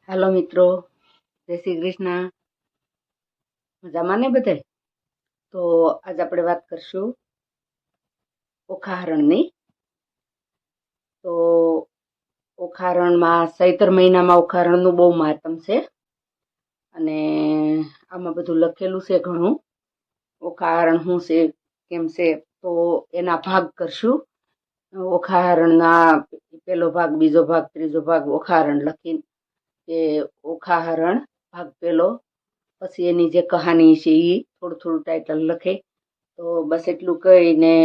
હાલો મિત્રો, જય શ્રી કૃષ્ણ. મજામાં ને બધાય? તો આજ આપણે વાત કરશું ઓખાહરણની. તો ઓખાહરણમાં ચૈત્ર મહિનામાં ઓખાહરણનું બહુ મહાત્મ છે અને આમાં બધું લખેલું છે ઘણું. ઓખાહરણ શું છે, કેમ છે, તો એના ભાગ કરશું. ઓખાહરણના પહેલો ભાગ, બીજો ભાગ, ત્રીજો ભાગ ઓખાહરણ લખીને કે ઓખાહરણ ભાગ પહેલો, પછી એની જે કહાની છે એ થોડું થોડું ટાઇટલ લખે. તો બસ એટલું કહીને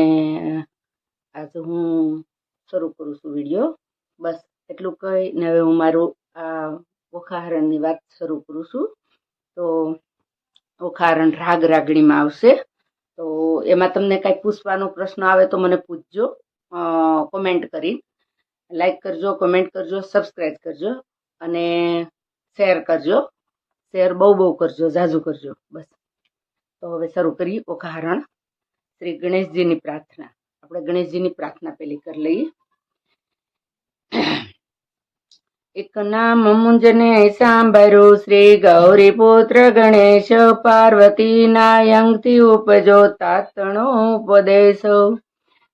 આજે હું શરૂ કરું છું વિડીયો. બસ એટલું કહીને હવે હું મારું આ ઓખાહરણની વાત શરૂ કરું છું. તો ઓખાહરણ રાગ રાગણીમાં આવશે. તો એમાં તમને કાંઈ પૂછવાનો પ્રશ્ન આવે તો મને પૂછજો, કોમેન્ટ કરી. લાઈક કરજો, કમેન્ટ કરજો, સબસ્ક્રાઈબ કરજો અને શેર કરજો. શેર બહુ કરજો, જાજુ કરજો. બસ તો હવે શરૂ કરીએ ઓખાહરણ. શ્રી ગણેશજીની પ્રાર્થના. આપણે ગણેશજીની પ્રાર્થના પેલી કરી લઈએ. એક નામ મુંજને સાંભળ્યું, શ્રી ગૌરી પુત્ર ગણેશ, પાર્વતી નાયંગથી ઉપજો તાતણો ઉપદેશો.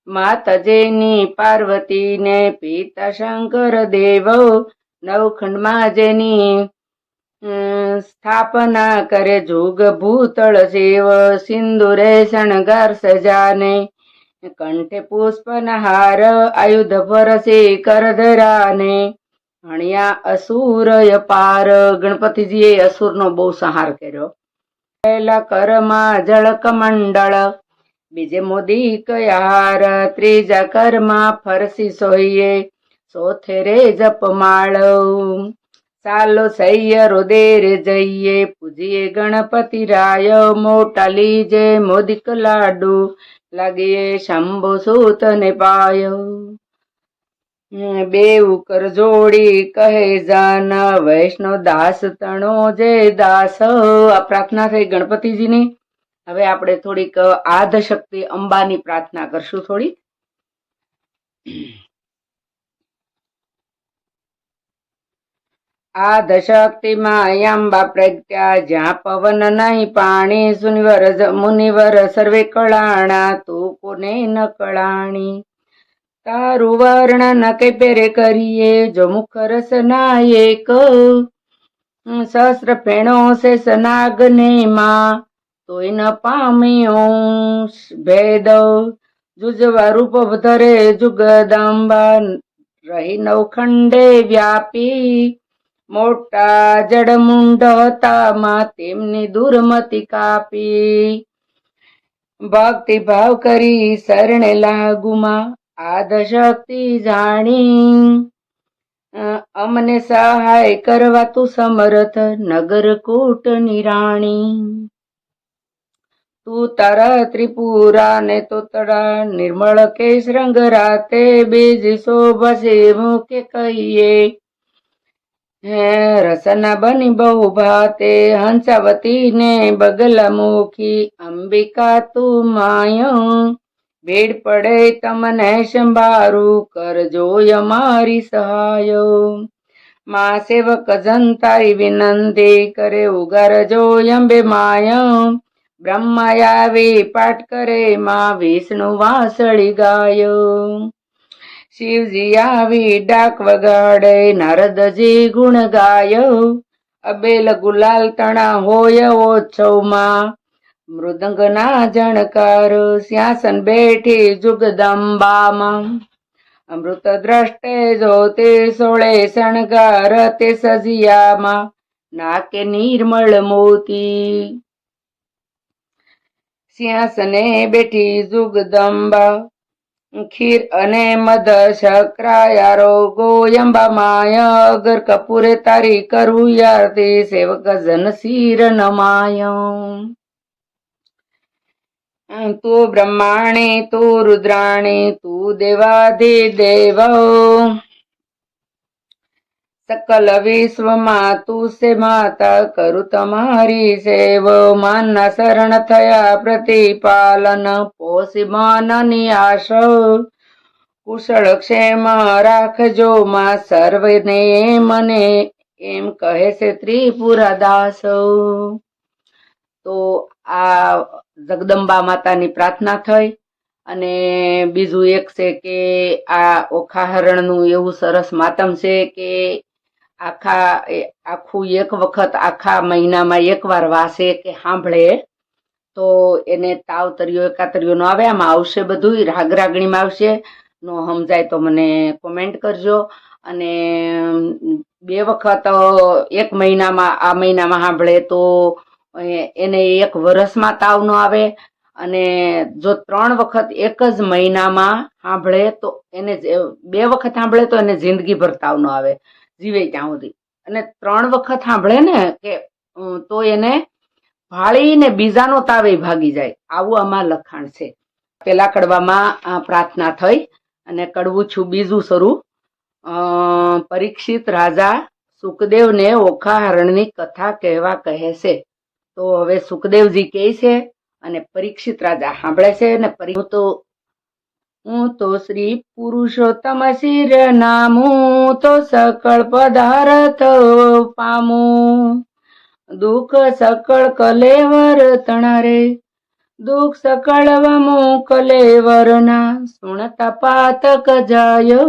માતાજીની પાર્વતીને પિતા શંકર દેવ, નવખંડમાં જેની સ્થાપના કરે જુગ ભૂતળ શિવ. સિંદુરે શણગાર સજાને, કંઠે પુષ્પનહાર, આયુધ ભરસી કરધરાને. હણ્યા અસુરય પાર. ગણપતિજીએ અસુરનો બહુ સંહાર કર્યો. પહેલા કરમાં જળક મંડળ, બીજે મોદી કયાર, ત્રીજા કરમાં ફરસી સોઈએ, ચોથે રે જપમાળ. ચાલો સૈય રોદેર જઈએ, પૂજીએ ગણપતિ રાય, મોટા લીજે મોદિક લાડુ, લાગીએ શંભુ સૂત ને પાયો. બેઉ કર જોડી કહે જાન, વૈષ્ણવ દાસ તણો જે દાસ. આ પ્રાર્થના થઈ ગણપતિજીની. હવે આપણે થોડીક આદ્યશક્તિ અંબાની પ્રાર્થના કરશું. થોડી આદ્યશક્તિમાં અંબા પ્રગટ્યા, જ્યાં પવન નહીં પાણી, મુનિવર સર્વે કળાણા, તું કોને ન કળાણી. તારું વર્ણન કઈ પેરે કરીએ, જો મુખ રસના એક, સહસ્ર ફેણો શેષ નાગને માં, તોય ન પામ્યો ભેદ. જુજવા રૂપ ધરે જુગદંબા, રહી નવખંડે વ્યાપી. મોટા જડમુંડ હતા માં, તેમની દુર્મતિ કાપી. ભક્તિ ભાવ કરી શરણે લાગુમાં, આદ્યશક્તિ જાણી. અમને સહાય કરવા તું સમર્થ, નગર કોટની રાણી. તું તારા ત્રિપુરા ને તોતડા, નિર્મળ કે શ્રંગ રાતે, બીજી શોભા છે મુકે કહીએ. રસના બની બહુ ભાતે, હંસાવતી ને બગલા મુખી. અંબિકા તું માયો, ભીડ પડે તમને સંભારું, કરજો અમારી સહાય. માં સેવક જનતારી વિનંતી કરે, ઉગારજો અંબે માય. બ્રહ્મા આવી પાઠ કરે માં, વિષ્ણુ વાંસળી ગાય. શિવજી આવી ડાક વગાડે, નારદજી ગુણ ગાય. અબેલ ગુલાલ તણા હોય ઓછવમાં, મૃદંગના જણકાર. સિંહાસન બેઠી જુગદંબામાં, અમૃત દ્રષ્ટે જોતે સોળે શણગાર તે સજિયામાં. નાકે નિર્મળ મોતી, સિંહાસને બેઠી જુગદંબા. ખીર અને મધ શક્રાયારો ગોયંબા માય, અગર કપૂરે તારી કરું યારતી, સેવક જન શિર નમાય. તું બ્રહ્માણી તું રુદ્રાણી, તું દેવાધિદેવ, સકલ વિશ્વમાં તું છે માતા, કરું તમારી સેવ. માનના શરણ થયા પ્રતિપાલન, પોષી મનની આશ. કુશળ ક્ષેમ રાખજો માં, સર્વને મને એમ કહે છે ત્રિપુરાદાસ. તો આ જગદંબા માતાની પ્રાર્થના થઈ. અને બીજું એક છે કે આ ઓખાહરણનું એવું સરસ માતમ છે કે આખું એક વખત આખા મહિનામાં એકવાર વાસે કે સાંભળે તો એને તાવતરિયો એકાતરિયો ન આવે. આમાં આવશે બધું, રાગ રાગણીમાં આવશે. નો સમજાય તો મને કોમેન્ટ કરજો. અને 2 વખત એક મહિનામાં, આ મહિનામાં સાંભળે તો એને 1 વર્ષમાં તાવ ન આવે. અને જો 3 વખત એક જ મહિનામાં સાંભળે તો એને 2 વખત સાંભળે તો એને જિંદગીભર તાવ ન આવે, જીવે ત્યાં સુધી. અને 3 વખત સાંભળે ને કે તો એને ભાળીને બીજાનો તાવે ભાગી જાય. આવું આમાં લખાણ છે. પેલા કડવામાં પ્રાર્થના થઈ અને કડવું છું બીજું શરૂ. પરીક્ષિત રાજા સુખદેવને ઓખાહરણની કથા કહેવા કહે છે. તો હવે સુખદેવજી કહે છે અને પરીક્ષિત રાજા સાંભળે છે. ને હું તો શ્રી પુરુષોત્તમ શિર નામું તો સકળ પદાર્થ પામું. દુઃખ સકળ કલેવર તણારે, દુઃખ સકળ વમુ કલેવરના. સુણતા પાતક જાય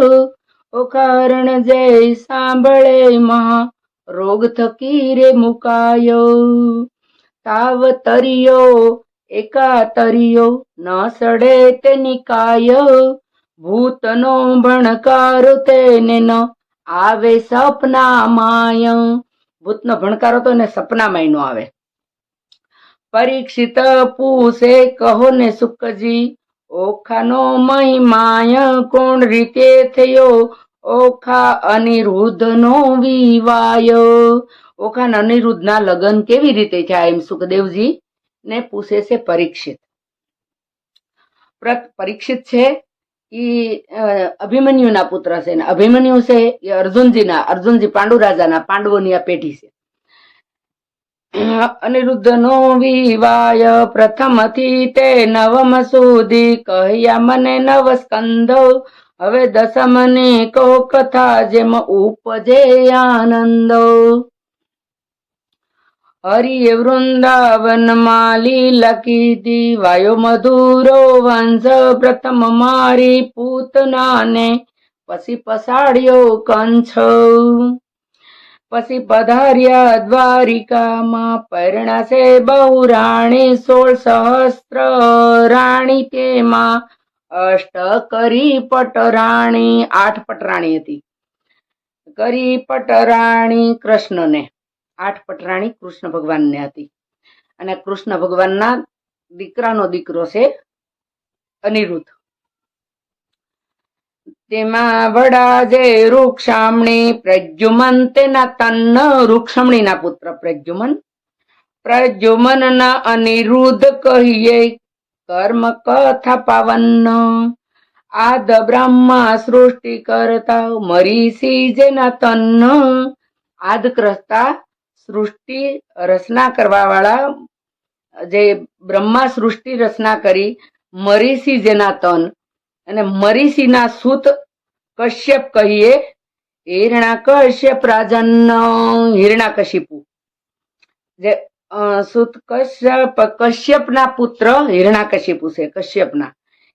ઓખારણ જય સાંભળે મહા રોગ થકી રે મુકાયો. તાવ તરિયો એકાતરિયો ન સડે તે નિકાય. ભૂતનો ભણકારો તેને ન આવે સપના માય. ભૂતનો ભણકારો તો એને સપનામાં ન આવે. પરીક્ષિત પૂછે કહો ને સુખજી, ઓખાનો મહિમાય કોણ રીતે થયો ઓખા અનિરુદ્ધ નો વિવાય. ઓખા અનિરુદ્ધ ના લગ્ન કેવી રીતે થયા એમ સુખદેવજી ને પૂછે છે પરીક્ષિત. પરીક્ષિત છે એ અભિમન્યુ ના પુત્ર છે. ને અભિમન્યુ છે એ અર્જુનજી પાંડુ રાજાના, પાંડવોની આ પેઢી છે. અનિરુદ્ધ નો વિવાય પ્રથમથી તે નવમ સુધી કહ્યા મને 9 સ્કંદ. હવે દસમની કહો કથા જેમ ઉપજે આનંદ. હરિએ વૃંદાવનમાં લીલા કીધી, વાયો મધુરો વંશ પ્રથમ મારી પૂતનાને પછી પસાડ્યો કંછ. પછી પધાર્યા દ્વારિકામાં પરણા છે બહુ રાણી 16 સહસ્ત્ર રાણી. તેમાં 8 કરી પટરાણી, 8 પટરાણી હતી. કરી પટરાણી કૃષ્ણને, 8 પટરાણી કૃષ્ણ ભગવાનને હતી. અને કૃષ્ણ ભગવાનના દીકરાનો દીકરો છે અનિરુદ્ધ. તેમાં વડા જે રૂક્ષામણી પ્રદ્યુમન તેના તન્ન. રૂક્ષમણી ના પુત્ર પ્રદ્યુમન. પ્રદ્યુમન ના અનિરુદ્ધ કહીએ કર્મ કથા પાવન. આદ બ્રહ્મા સૃષ્ટિ કરતા મરીસી જેના તન્ન. આદ કરતા સૃષ્ટિ રચના કરવા વાળા જે બ્રહ્મા સૃષ્ટિ રચના કરી મરીસી જેના તન. અને મરીસીના સૂત કશ્યપ કહીએ હિરણા કશ્યપ રાજન. હિરણાકશિપુ જે સૂત કશ્યપના પુત્ર હિરણાકશિપુ છે. કશ્યપના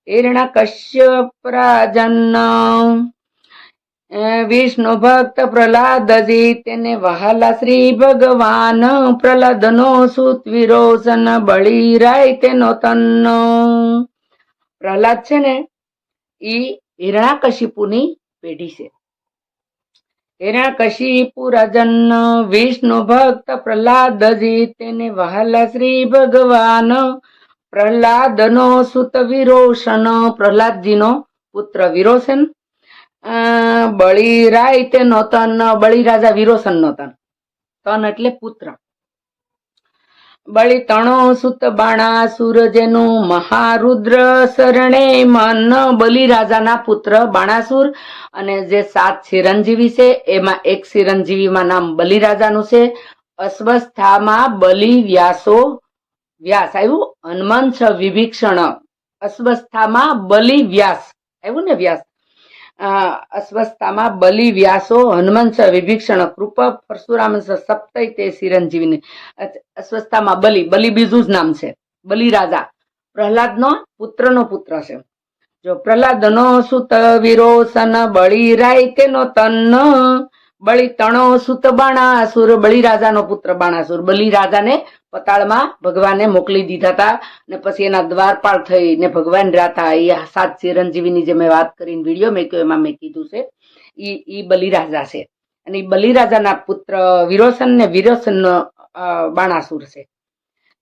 હિરણા કશ્યપ રાજન. વિષ્ણુ ભક્ત પ્રહલાદજી તેને વહાલા શ્રી ભગવાન. પ્રહલાદનો સૂત વિરોચન બળી રાય તેનો તન. પ્રહલાદ છે ને ઈ હિરણાકશિપુની પેઢી છે. હિરણાકશિપુ રાજન વિષ્ણુ ભક્ત પ્રહલાદજી તેને વહાલા શ્રી ભગવાન. પ્રહલાદનો સુત વિરોચન, પ્રહલાદજીનો પુત્ર વિરોચન. બળી રાય તેનો તન. બળી રાજા વિરોચન નો તન. તન એટલે પુત્ર. બળી તણો સુત બાણાસુર જેનું મહારુદ્ર શરણે મન. બલિ રાજાના પુત્ર બાણાસુર. અને જે 7 ચિરંજીવી છે એમાં એક ચિરંજીવીમાં નામ બલિ રાજાનું છે. અસ્વસ્થામાં બલિ વ્યાસ આવ્યું. હનુમંત વિભીષણ. અસ્વસ્થામાં બલિ વ્યાસ આવ્યું ને વ્યાસ. અસ્વસ્થામાં બલિ વ્યાસો હનુમંત વિભીષણ કૃપ પરશુરામ સપ્તય તે ચિરંજીવીને. અસ્વસ્થામાં બલિ બીજું જ નામ છે, બલિ રાજા પ્રહલાદનો પુત્રનો પુત્ર છે. જો પ્રહલાદનો સુત વિરોસન બળી રાય તેનો તન બળી તણો સુત બાણાસુર. બળી રાજાનો પુત્ર બાણાસુર. બલિ રાજાને પતાળમાં ભગવાને મોકલી દીધા હતા ને પછી એના દ્વારપાળ થઈને ભગવાન રાતા. એ 7 ચિરંજીવીની જે મેં વાત કરીને વિડીયો મેં કહ્યું એમાં મેં કીધું છે ઈ બલિરાજા છે. અને ઈ બલિરાજાના પુત્ર વિરોસન ને વિરોસન બાણાસુર છે.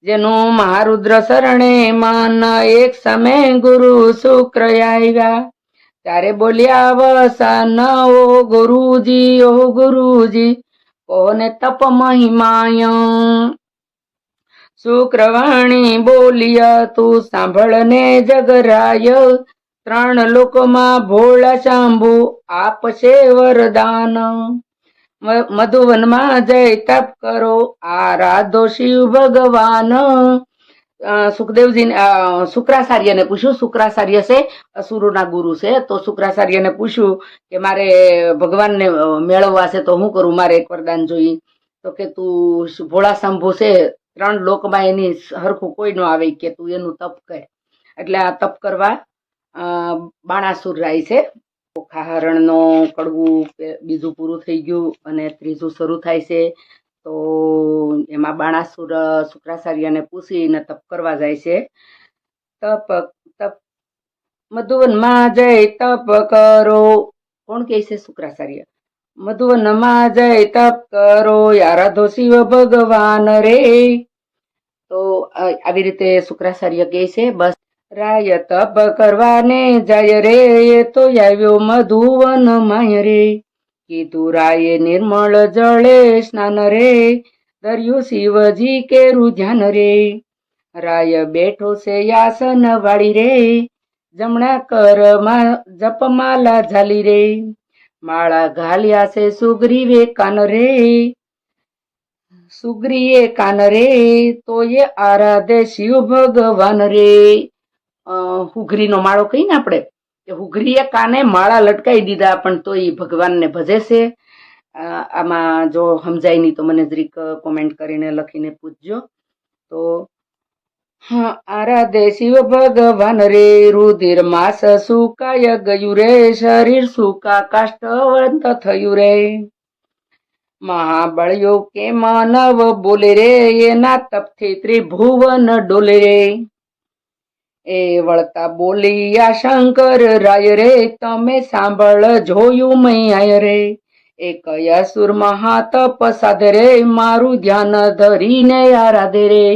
જેનું મહારુદ્ર શરણે મન એક સમય ગુરુ શુક્ર આવ્યા ત્યારે બોલ્યા વસન ઓ ગુરુજી કોને તપ મહિમાય. શુક્રવાણી બોલ્યા તું સાંભળને જગરાય 3 લોકમાં ભોળા શાંભુ આપશે વરદાન. મધુવનમાં જય તપ કરો આરાધો શિવ ભગવાન. સુખદેવજી શુક્રાચાર્યને પૂછ્યું. શુક્રાચાર્ય છે અસુરોના ગુરુ છે. તો શુક્રાચાર્યને પૂછ્યું કે મારે ભગવાનને મેળવવા છે તો હું કરું, મારે એક વરદાન જોઈએ. તો કે તું ભોળા શંભુ છે, 3 લોકમાં એની હરખું કોઈ ન આવે કે તું એનું તપ કર. એટલે આ તપ કરવા બાણાસુર રાય છે. હરણનો કડવું બીજું પૂરું થઈ ગયું અને ત્રીજું શરૂ થાય છે. તો એમાં બાણાસુર શુક્રાચાર્યને પૂછીને તપ કરવા જાય છે. તપ મધુવનમાં જય તપ કરો. કોણ કહે છે? શુક્રાચાર્ય. મધુવનમાં જય તપ કરો આરાધો શિવ ભગવાન રે. તો આવી રીતે શુક્રાચાર્ય કહે છે. બસ રાય તપ કરવાને જાય રે એ તો આવ્યો મધુવન માય રે. કીધું રાયે નિર્મળ જળે સ્નાન રે ધર્યું શિવજી કેરું ધ્યાન રે. રાય બેઠો છે આસન વાળી રે જમણા કરમાં જપમાલા ઝાલી રે. માળા ઘાલ્યા છે સુગ્રીવે કાન રે. સુગ્રીએ કાન રે તો એ આરાધે શિવ ભગવાન રે. હુઘરીનો માળો કહીએ ને આપણે, કે હુઘરીએ કાને માળા લટકાઈ દીધા પણ તો એ ભગવાનને ભજે છે. આમાં જો સમજાય નહીં તો મને જરીક કોમેન્ટ કરીને લખીને પૂછજો. તો આરાધે શિવ ભગવાન રે. રુધિર માસ સુકાય ગયું રે શરીર સુકા કાષ્ટવંત થયું રે. મહાબળ્યો કે માનવ બોલે રે એના તપથી ત્રિભુવન ડોલે રે. એ વળતા બોલિયા શંકર રાય રે તમે સાંભળ જોયું મૈયા રે. એક અસુર મહાતપ સાધે રે મારું ધ્યાન ધરીને આરાધે રે.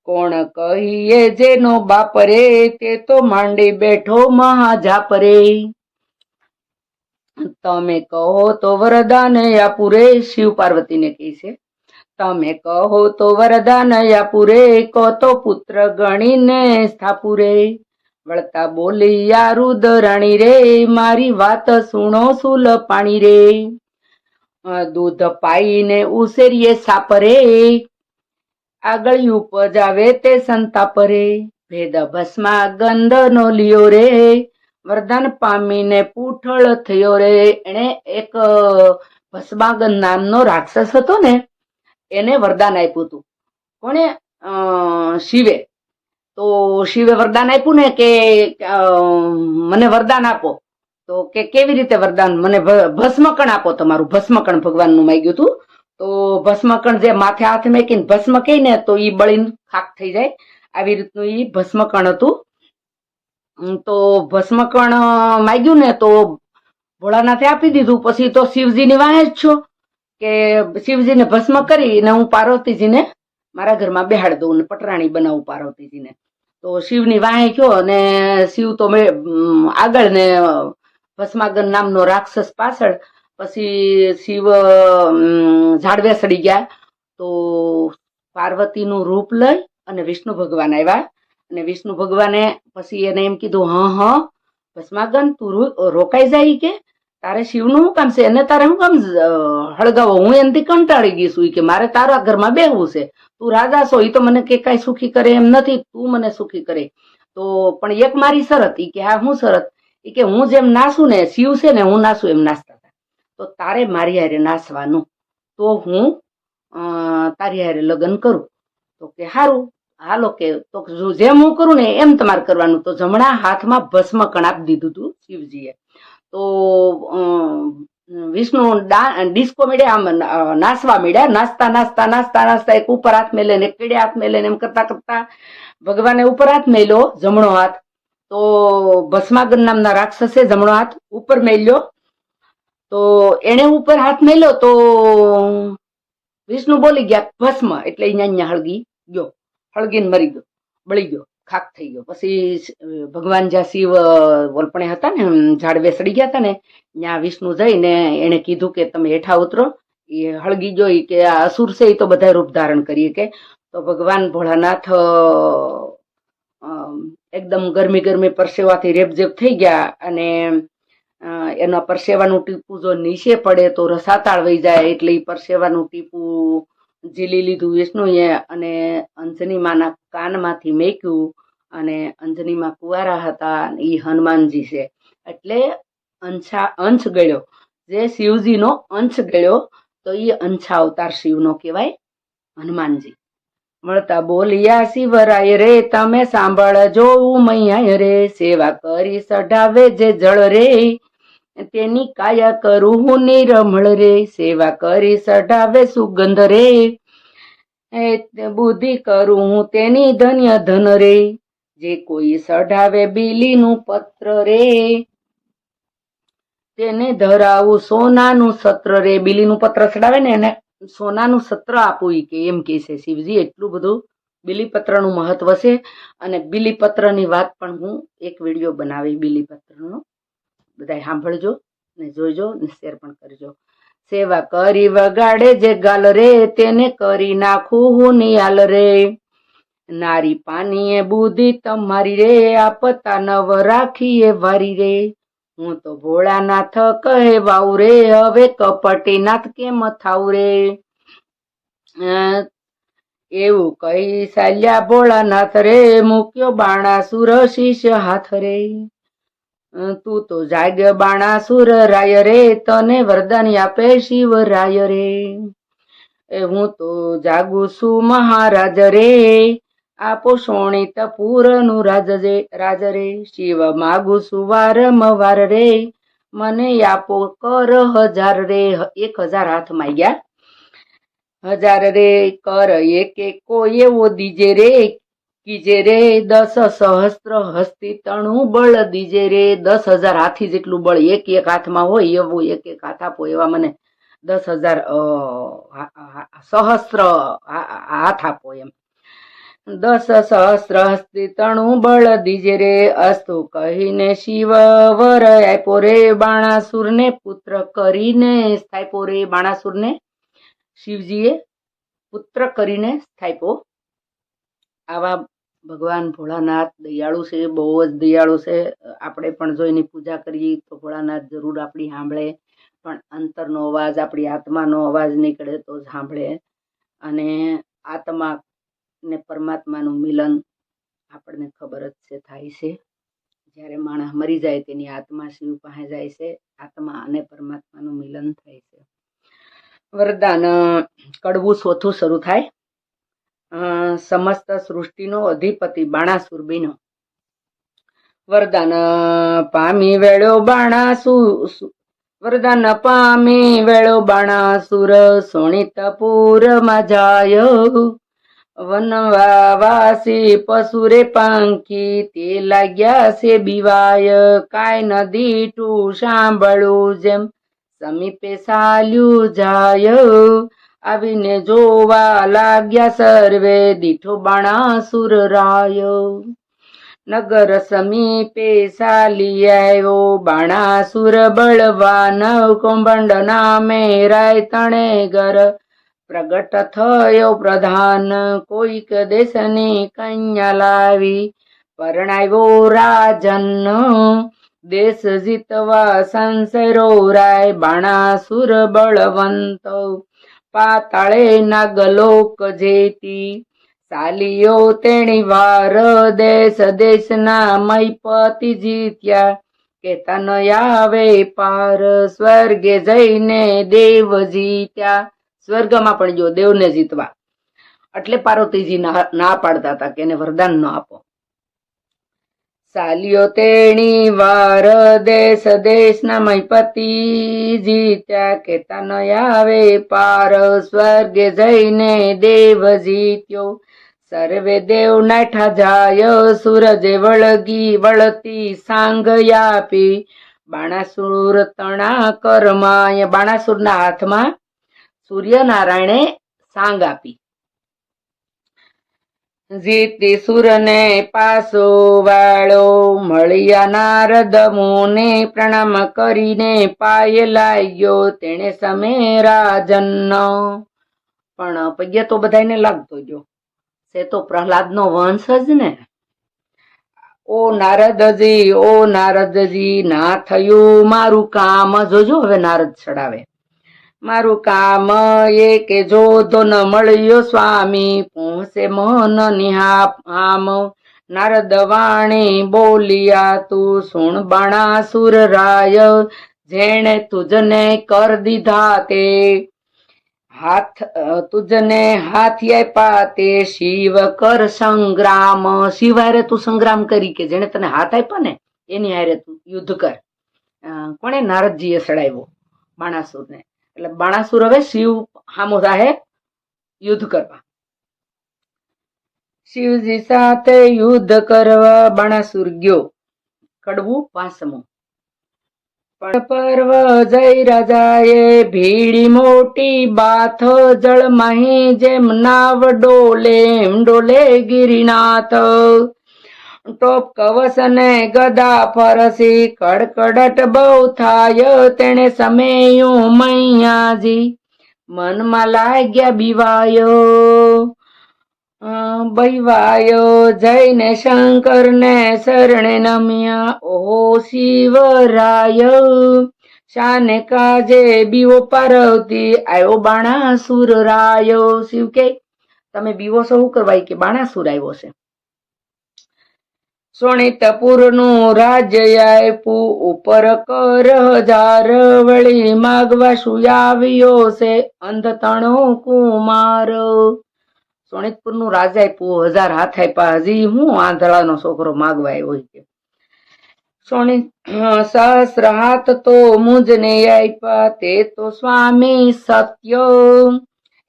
કોણ કહીએ જેનો બાપ રે તે તો માંડી બેઠો મહાજાપ રે. તમે કહો તો વરદાન આપું રે. શિવ પાર્વતીને કહે છે તમે કહો તો વરદાન આપું રે કહો તો પુત્ર ગણીને સ્થાપું રે. વળતા બોલિયા રુદ્રાણી રે મારી વાત સુણો સુલ પાણી રે. દૂધ પાઈને ઉસેરીએ સાપ રે આગળ ઉપજાવે તે સંતાપ રે. ભેદ ભસ્મા ગંધ નો લિયો રે વરદાન પામીને પૂઠળ થયો રે. એને એક ભસ્માગન નામનો રાક્ષસ હતો ને એને વરદાન આપ્યું હતું. કોને? શિવે. તો શિવે વરદાન આપ્યું ને કે મને વરદાન આપો. તો કે કેવી રીતે વરદાન? મને ભસ્મકણ આપો તમારું. ભસ્મકણ ભગવાનનું માંગ્યું હતું. તો ભસ્મકણ જે માથે હાથ મેકીને ભસ્મ કહી ને તો ઈ બળીને ખાક થઈ જાય. આવી રીતનું ઈ ભસ્મકણ હતું. તો ભસ્મકણ માંગ્યું ને તો ભોળાનાથે આપી દીધું. પછી તો શિવજીની વાહે જ છો કે શિવજીને ભસ્મ કરીને હું પાર્વતીજીને મારા ઘરમાં બેહાડ દઉં ને પટરાણી બનાવું પાર્વતીજીને. તો શિવની વાહે ગયો અને શિવ તો આગળ ને ભસ્માગન નામનો રાક્ષસ પાછળ. પછી શિવ ઝાડવે સડી ગયા. તો પાર્વતીનું રૂપ લઈ અને વિષ્ણુ ભગવાન આવ્યા. અને વિષ્ણુ ભગવાને પછી એને એમ કીધું ભસ્માગન તું રોકાઈ જાય કે તારે શિવનું શું કામ છે? એને તારે શું કામ હળગાવો? હું એનાથી કંટાળી ગઈ છું કે મારે તારા ઘરમાં બેહવું છે. તું રાજા છો, એ તો મને કે કઈ સુખી કરે એમ નથી, તું મને સુખી કરે. તો પણ એક મારી શરત. ઈ કે હા, હું શરત? એ કે હું જેમ નાસું ને શિવ છે ને હું નાસું એમ નાસતા હતા, તો તારે મારી હારે નાસવાનું, તો હું તારી હારે લગ્ન કરું. તો કે સારું હાલો, કે તો જેમ હું કરું ને એમ તમારે કરવાનું. તો જમણા હાથમાં ભસ્મ કણાપ દીધું હતું શિવજીએ. તો વિષ્ણુ ડિસ્કો મળ્યા, આમ નાસવા મળ્યા, નાસ્તા નાસ્તા નાસ્તા નાસ્તા એક ઉપર હાથ મેલે ને એક કેડે હાથ મેલે ને એમ કરતા કરતા ભગવાને ઉપર હાથ મેલ્યો જમણો હાથ. તો ભસ્માગર નામના રાક્ષસે જમણો હાથ ઉપર મેલ્યો. તો એને ઉપર હાથ મેલ્યો તો વિષ્ણુ બોલી ગયા ભસ્મ, એટલે અહીંયા હળગી ગયો, હળગીને મરી ગયો, બળી ગયો, ખાક થઈ ગયો. પછી ભગવાન જ્યાં શિવ વલપણે હતા ને ઝાડવે સડી ગયા હતા ને ત્યાં વિષ્ણુ જઈને એને કીધું કે તમે હેઠા ઉતરો, એ હળગી ગયો, કે આ અસુર છે એ તો બધા રૂપ ધારણ કરીએ કે. તો ભગવાન ભોળાનાથ એકદમ ગરમી ગરમી પરસેવાથી રેપઝેપ થઈ ગયા, અને એના પરસેવાનું ટીપું જો નીચે પડે તો રસાતાળ વહી જાય, એટલે એ પરસેવાનું ટીપું ઝીલી લીધું વિષ્ણુએ અને અંજની માના કાનમાંથી મેક્યું. અને અંજનીમાં કુંવારા હતા, એ હનુમાનજી છે, એટલે અંશ ગળ્યો, જે શિવજીનો અંશ ગળ્યો, તો એ અંશા અવતાર શિવનો કહેવાય હનુમાનજી. મળતા બોલિયા શિવરાય રે તમે સાંભળજો મૈયા રે, સેવા કરી સઢાવે જે જળ રે તેની કાયા કરું હું નિરમળ રે, સેવા કરી સઢાવે સુગંધ રે બુદ્ધિ કરું હું તેની ધન્ય ધન રે, જે કોઈ સઢાવે બીલીનું પત્ર રે તેને ધરાવું સોનાનું સત્ર રે. બીલીનું પત્ર ચડાવે ને એને સોનાનું સત્ર આપવું, કે એમ કે છે શિવજી. એટલું બધું બીલીપત્રનું મહત્વ છે. અને બીલીપત્રની વાત પણ હું એક વિડીયો બનાવી બીલીપત્રનો, બધા સાંભળજો ને જોઈજો ને શેર પણ કરજો. સેવા કરી વગાડે જે ગાલ રે તેને કરી નાખું હું નિયાલ રે, નારી પાનીએ બુદ્ધિ તમારી રે આપતા નવ રાખીએ વારી રે, હું તો ભોળાનાથ કહેવાઉ રે હવે કપટીનાથ કેમ થાવ રે. એવું કહી ચાલ્યા ભોળાનાથ રે મૂક્યો બાણાસુર શિષ્ય હાથ રે, તું તો જાગ બાણાસુર રાય રે તને વરદાન આપે શિવ રાય રે, હું તો જાગું છું મહારાજ રે આપો શોણિત પૂરનું રાજ રે, શિવ માગુ છું વારંવાર રે મને આપો કર 1000 રે. 1000 હાથ માંગ્યા, 1000 રે કર એક કોઈ એવો દીજે રે, કીજે રે 10 સહસ્ત્ર હસ્તી તણું બળ દીજે રે. 10,000 હાથી જેટલું બળ એક એક હાથમાં હોય એવું એક એક હાથ આપો, એવા મને 10,000 સહસ્ત્ર હાથ આપો એમ. 10 સહસ્ત્ર હસ્તી તણું બળ દીજે રે. અસ્તુ કહીને શિવ વર આપ્યો રે બાણાસુર ને પુત્ર કરીને સ્થાપ્યો રે. બાણાસુર ને શિવજીએ પુત્ર કરીને સ્થાપ્યો. આવા ભગવાન ભોળાનાથ દયાળુ છે, બહુ જ દયાળુ છે. આપણે પણ જો એની પૂજા કરીએ તો ભોળાનાથ જરૂર આપણી સાંભળે, પણ અંતરનો અવાજ, આપણી આત્માનો અવાજ નીકળે તો જ સાંભળે. અને આત્મા ને પરમાત્માનું મિલન આપણને ખબર જ છે થાય છે. જ્યારે માણસ મરી જાય તેની આત્મા શિવ પાસે જાય છે, આત્મા અને પરમાત્માનું મિલન થાય છે. વરદાન કડવું ચોથું શરૂ થાય. સમસ્ત સૃષ્ટિનો અધિપતિ બાણાસુર બન્યો. વરદાન પામી વેળો બાણાસુર, વરદાન પામી વેળો બાણાસુર શોણિતપુરમાં જાય, વનવાસી પશુરે પાંખી તે લાગ્યા છે બીવાય, કાય નદી ટું સાંભળું જેમ સમીપે ચાલ્યું જાય, આવીને જોવા લાગ્યા સર્વે દીઠો બાણાસુર રાય, નગર સમીપે ચાલી આવ્યો બાણાસુર બળવાન, કૌંભંડ નામે રાય તણે ઘર પ્રગટ થયો પ્રધાન, કોઈક દેશની કન્યા લાવી પરણાવ્યો રાજન, દેશ જીતવા સંસરો રાય બાણાસુર બળવંત, પાતાળે નાગલોક જેતી ચાલ્યો તેણી વાર, દેશ દેશના મયપતિ જીત્યા કેતા ન આવે પાર, સ્વર્ગે જઈને દેવ જીત્યા. સ્વર્ગમાં પણ જો દેવને જીતવા, એટલે પાર્વતીજી ના પાડતા હતા કે એને વરદાન ન આપો. સાલ્યો તેણી વાર દેશ દેશના મહીપતિ જીત્યા, કેતા ન આવે પાર, સ્વર્ગે જઈને દેવ જીત્યો. સર્વે દેવ નાઠા જાય, સૂરજે વળતી સાંગ આપી, બાણાસુર તણા કરમાય. બાણાસુરના હાથમાં સૂર્યનારાયણે સાંગ આપી. જીતી સુરને પાસો વાળો, મળ્યા નારદ મુને પ્રણામ કરીને પાય લાગ્યો. તેણે સમે રાજનનો, પણ પગે તો બધાને લાગતો ગયો, છે તો પ્રહલાદનો વંશ જ ને. ઓ નારદજી ના થયું મારું કામ. જોજો હવે નારદ ચડાવે. મારું કામ એ કે જોધો ન મળ્યો સ્વામી, પહોંચે મન નિહામ. નારદ વાણી બોલિયા, તું સુણ બાણાસુર રાય, જેણે તુજને કર દીધા તે હાથ, તુજને હાથી આપ્યા તે શિવ કર સંગ્રામ. શિવ હારે તું સંગ્રામ કરી, કે જેને તને હાથ આપ્યા ને એની હારે તું યુદ્ધ કર. કોણે? નારદજીએ સડાવ્યો બાણાસુરને. એટલે બાણાસુર હવે શિવ હામો જાહે યુદ્ધ કરવા. શિવજી સાથે યુદ્ધ કરવા બાણાસુર ગયો. કડવું પાંચમું. પર્વ જય રાજાએ ભીડી મોટી બાથ, જળ માહી જેમ નાવ ડોલે, એમ ડોલે ગિરિનાથ. ટોપ કવચ ને ગદા ફરસી, કડકડટ બહુ થાય, તેને સમેયું મૈયાજી, મનમાં લાગ્યા બીવાયો. બૈવાયો જઈને શંકર ને શરણે નમ્યા. ઓહો શિવરાય, શાને કાજે બીવો પાર્વતી, આવ્યો બાણાસુર રાયો. શિવ કે તમે બીવો શું કરવાય? કે બાણાસુર આવ્યો છે. શોણિતપુર નું રાજ્ય આપ્યું, ઉપર કર હજાર, વળી માગવા શું આવ્યો છે અંધ તણો કુમાર. શોણિતપુર નું રાજા આપ્યું, 1000 હાથ આપ્યા, હજી હું આંધળાનો છોકરો માગવા આવ્યો છે. સહસ્ર હાથ તો મુજને આપ્યા, તે તો સ્વામી સત્ય,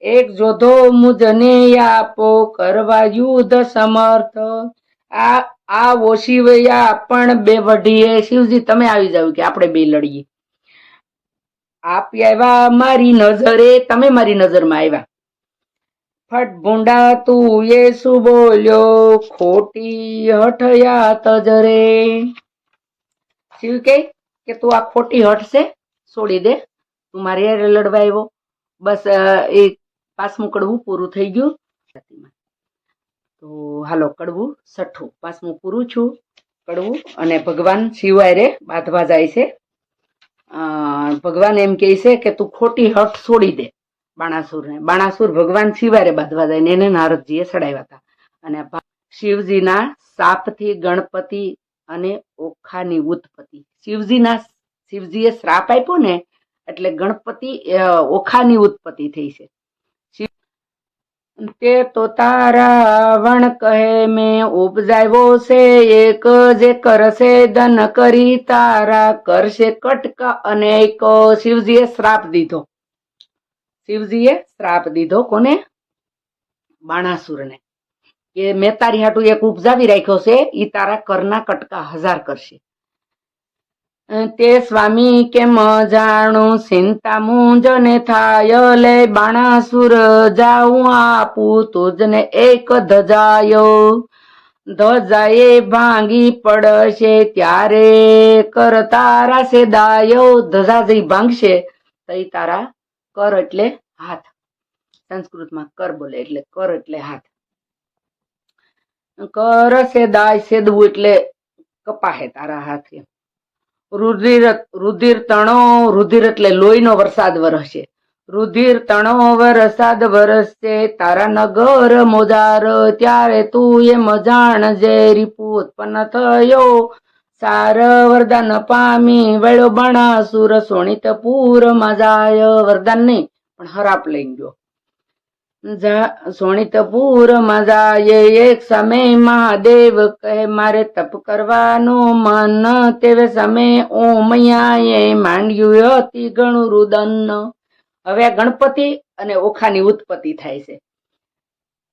એક જોધો મુજને આપો, કરવા યુદ્ધ સમર્થ. આવો શિવયા પણ બે વઢીએ. શિવજી તમે આવી જાવ કે આપણે બે લડીએ. આપ આવ્યા મારી નજરે, તમે મારી નજરમાં આવ્યા. ફટ ભૂંડા તું એ શું બોલ્યો, ખોટી હઠયા તજરે. શિવ કે તું આ ખોટી હઠ છે, છોડી દે, તું મારી હારે લડવા આવ્યો. બસ એ પાંચમું કડવું પૂરું થઈ ગયું. તો હાલો કડવું છઠ્ઠું, પાંચમું પૂરું છું કડવું. અને ભગવાન શિવ હારે બાંધવા જાય છે. ભગવાન એમ કહે છે કે તું ખોટી હઠ છોડી દે બાણાસુરને. બાણાસુર ભગવાન શિવ હારે બાંધવા જાય ને એને નારદજીએ ચડાવ્યા હતા. અને શિવજીના શાપથી ગણપતિ અને ઓખાની ઉત્પત્તિ. શિવજીએ શ્રાપ આપ્યો ને એટલે ગણપતિ ઓખાની ઉત્પત્તિ થઈ છે. તે તો તારા વણ કહે મેં ઉપજાવ્યો છે એક, જે કરશે ધન કરી તારા, કરશે કટકા અનેક. શિવજીએ શ્રાપ દીધો કોને? બાણાસુરને, કે મેં તારી હાટું એક ઉપજાવી રાખ્યો છે, ઈ તારા કરના કટકા 1000 કરશે. તે સ્વામી કેમ જાણું, ચિંતા મૂંઝને થાય, લે બાણાસુર જાઉં આપું તુજને એક ધજાયો. ધજાએ ભાંગી પડશે ત્યારે કર તારા છે દાયો. ધજા જઈ ભાંગશે તો તારા કર એટલે હાથ. સંસ્કૃતમાં કર બોલે એટલે કર એટલે હાથ. કર છે દાય, સેદવું એટલે કપાહે તારા હાથે. રુધિર તણો, રુધિર એટલે લોહીનો વરસાદ વરસશે. રુધિર તણો વરસાદ વરસશે તારા નગર મોજાર, ત્યારે તું એમ જાણજે રીપુ ઉત્પન્ન થયો સાર વરદાન પામી વળ્યો બાણાસુર શોણિતપુર માં જાય. વરદાન નહીં પણ હરાપ લઈ ગયો. શોણિતપુર માં જાય એક સમય મહાદેવ કહે મારે તપ કરવાનો મન. તેવે સમય ઓમૈયાએ માંડ્યું અતિ ઘણું રુદન. હવે આ ગણપતિ અને ઓખાની ઉત્પત્તિ થાય છે.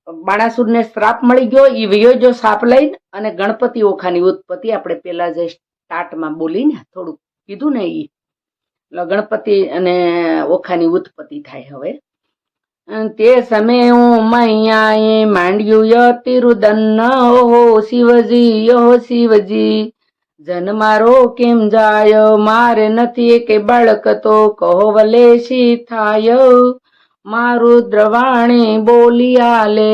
બાણાસુરને શ્રાપ મળી ગયો, એ વયો જો સાપ લઈને, અને ગણપતિ ઓખાની ઉત્પત્તિ આપણે પેલા જે સ્ટાર્ટમાં બોલીને થોડુંક કીધું ને એ ગણપતિ અને ઓખાની ઉત્પત્તિ થાય. હવે તે સમયે ઉમૈયાએ માંડ્યું અતિ રુદન. ઓહો શિવજી, ઓહો શિવજી, જન મારો કેમ જાય, મારે નથી કે બાળક તો કહો વલેશી થાય. મારું દ્રવાણી બોલી આલે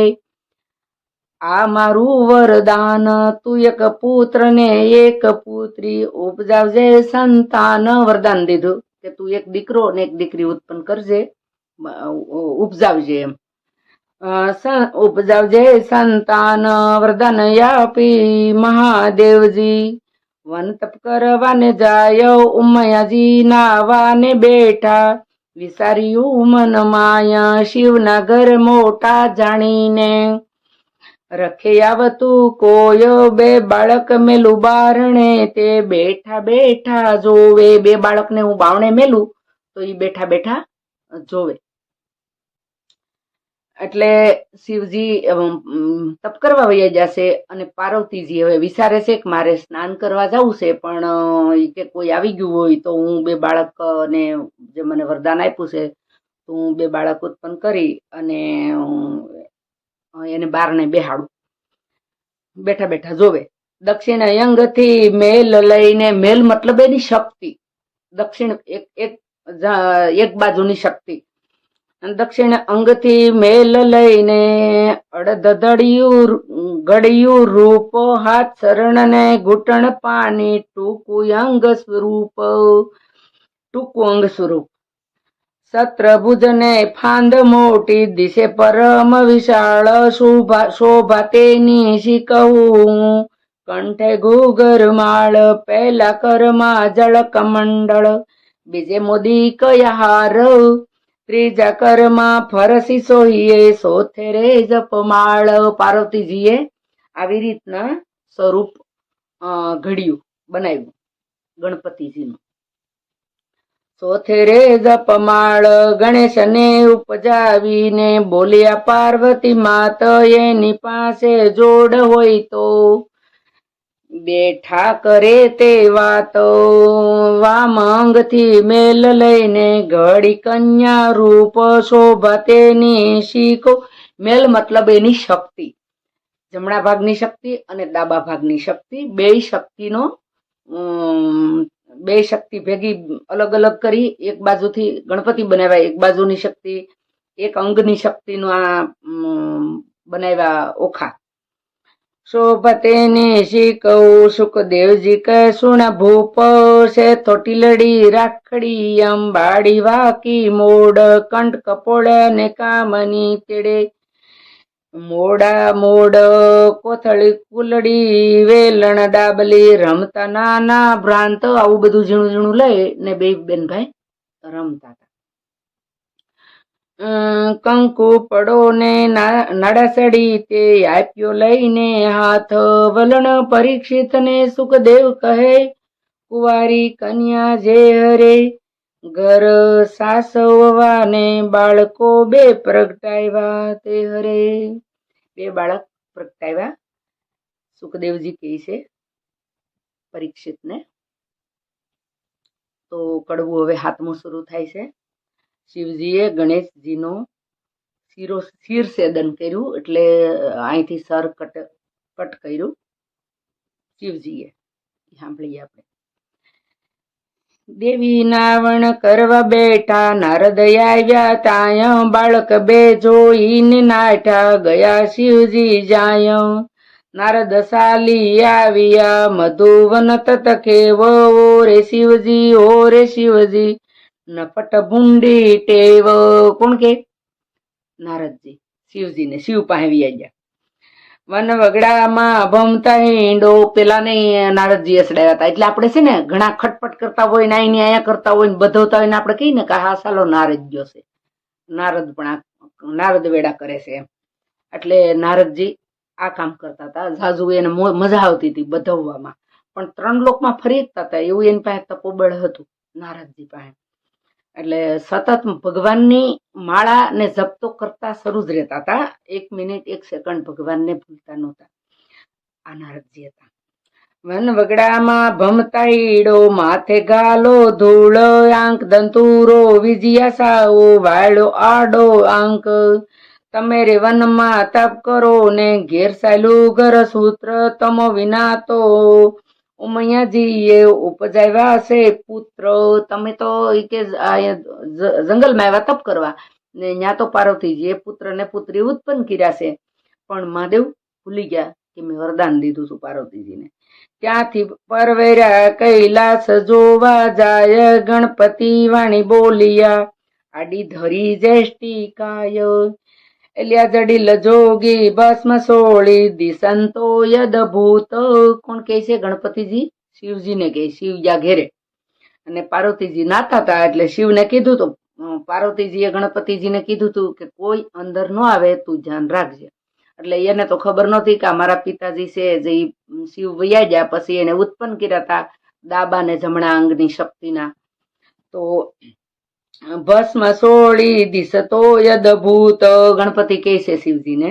આ મારું વરદાન, તું એક પુત્ર ને એક પુત્રી ઉપજાવજે સંતાન. વરદાન દીધું કે તું એક દીકરો ને એક દીકરી ઉત્પન્ન કરજે, ઉપજાવજે એમ. ઉપજાવજે સંતાન વરદાન આપી મહાદેવજી. વન તપ કરવાને જાય ઉમૈયાજી નાવાને બેઠા. વિચાર્યું મન માયા શિવના ઘર મોટા જાણીને. રખે આવતું કોયો બે બાળક મેલું બારણે, તે બેઠા બેઠા જોવે. બે બાળકને હું બાવણે મેલું તો એ બેઠા બેઠા જોવે. એટલે શિવજી તપ કરવા વયા જશે અને પાર્વતીજી હવે વિચારે છે કે મારે સ્નાન કરવા જવું છે, પણ કે કોઈ આવી ગયું હોય તો હું બે બાળકને જે મને વરદાન આપ્યું છે તો હું બે બાળક ઉત્પન્ન કરી અને એને બારણે બેહાડું. બેઠા બેઠા જોવે. દક્ષિણ અંગથી મેલ લઈને, મેલ મતલબ એની શક્તિ, દક્ષિણ એક બાજુની શક્તિ. દક્ષિણ અંગથી મેલ લઈને અડધડિયું ઘડિયું રૂપ, હાથ શરણ ને ઘૂંટણ પાણી, ટૂંકું અંગ સ્વરૂપ, ટૂંકું અંગ સ્વરૂપ. સત્રભુજ ને ફાંદ મોટી, દિશે પરમ વિશાળ શોભા તેની શીખવું. કંઠે ઘૂઘર માળ, પહેલા કરમાં જળ કમંડળ, બીજે મોદી કયાહાર, ત્રીજા કરમાં ફરસી સોહીએ, સોથેરે જપમાળ. પાર્વતીજીએ આવી રીતના સ્વરૂપ ઘડ્યું, બનાવ્યું ગણપતિજીનું. સોથેરે જપમાળ ગણેશને ઉપજાવીને બોલ્યા પાર્વતી માત, એની પાસે જોડ હોય તો બેઠા કરે તે વાતો. વામ અંગથી મેલ લઈને ઘડી કન્યા રૂપ, શોભા તેની શીખો. મેલ મતલબ એની શક્તિ, જમણા ભાગની શક્તિ અને ડાબા ભાગની શક્તિ, બે શક્તિનો બે શક્તિ ભેગી અલગ અલગ કરી એક બાજુથી ગણપતિ બનાવ્યા, એક બાજુની શક્તિ, એક અંગની શક્તિનો આ બનાવ્યા ઓખા. શોભતેની શીખવું સુખદેવજી કહે સુણ ભૂપ, છે થોટીલડી રાખડી અંબાડી વાકી મોડ, કંઠ કપોળ ને કામની તેડે મોડા મોડ, કોથળી કુલડી વેલણ ડાબલી, રમતા નાના ભ્રાંત. આવું બધું ઝીણું ઝીણું લઈ ને બે બેન ભાઈ રમતા હતા. કંકુ પડો ને નાડાસડી તે આપ્યો લઈને હાથ, વલણ પરીક્ષિત ને સુખદેવ કહે કુંવારી કન્યા જે હરે, ઘર સાસવવાને બાળકો બે પ્રગટાવ્યા તે હરે. બે બાળક પ્રગટાવ્યા સુખદેવજી કહે છે પરીક્ષિતને. તો કડવું હવે હાથમું શરૂ થાય છે. શિવજીએ ગણેશજીનો શિરછેદન કર્યું, એટલે અહીંથી સર કટ કર્યું શિવજીએ. સાંભળીએ આપણે. દેવી નાવણ કરવા બેઠા, નારદ આવ્યા તાય, બાળક બે જોઈને નાઠા, ગયા શિવજી જાય. નારદ સાલી આવ્યા મધુવન તત કેવ, ઓ રે શિવજી, ઓ રે શિવજી, નપટ ભૂંડી ટેવ. કોણ કે? નારદજી શિવજીને શિવ પાસે આવી ગયા. વન વગડામાં ભમતા હિંડો પેલા ને નારદજી અસડાયા હતા. એટલે આપણે છે ને ઘણા ખટપટ કરતા હોય ને અહીંયા કરતા હોય ને બધવતા હોય ને આપણે કહીએ ને કે હા સાલો નારદ ગયો છે, નારદ પણ આ નારદ વેડા કરે છે એમ. એટલે નારદજી આ કામ કરતા હતા. ઝાઝુ એને મજા આવતી હતી બધવવામાં, પણ 3 લોકમાં ફરી શકતા હતા એવું એની પાસે તપોબળ હતું નારદજી પાસે. એટલે સતત ભગવાનની માળા ને જપતો કરતા શરૂ જ રહેતા હતા. 1 મિનિટ 1 સેકન્ડ ભગવાનને ભૂલતા નહોતા. આ નારદજી હતા. વન વગડામાં ભમતા ઈડો, માથે ગાલો ધૂળ આંક, દંતુરો વિજયા સાવો, વાળો આડો આંક. તમે રે વનમાં તપ કરો ને ઘેર સાયલું ઘર સૂત્ર, તમો વિના તો ઉમૈયાજીએ ઉપજાવ્યા છે પુત્ર. તમે તો કે જંગલમાં આવ્યા તપ કરવા ને ત્યાં તો પાર્વતીજીએ પુત્ર ને પુત્રી ઉત્પન્ન કર્યા છે, પણ મહાદેવ ભૂલી ગયા કે મેં વરદાન દીધું હતું પાર્વતીજીને. ત્યાંથી પરવેરા કૈલાસ જોવા જાય, ગણપતિ વાણી બોલિયા આડી ધરી જેષ્ટિકાય. એલિયા જડીલ જોગી ભસ્મ સોળી, દિશંતો યદભૂત. કોણ કહે છે? ગણપતિજી શિવજીને કહે, શિવજા ઘેરે. અને પાર્વતીજી નાતા હતા એટલે શિવને કીધું તું, પાર્વતીજીએ ગણપતિજીને કીધું તું કે કોઈ અંદર ન આવે, તું ધ્યાન રાખજે. એટલે એને તો ખબર નહોતી કે મારા પિતાજી છે જે શિવ વૈયા ગયા પછી એને ઉત્પન્ન કર્યા હતા ડાબા ને જમણા અંગની શક્તિના. તો ભસ્મ સોળી દિશતો યદભૂત. ગણપતિ કહે છે શિવજીને,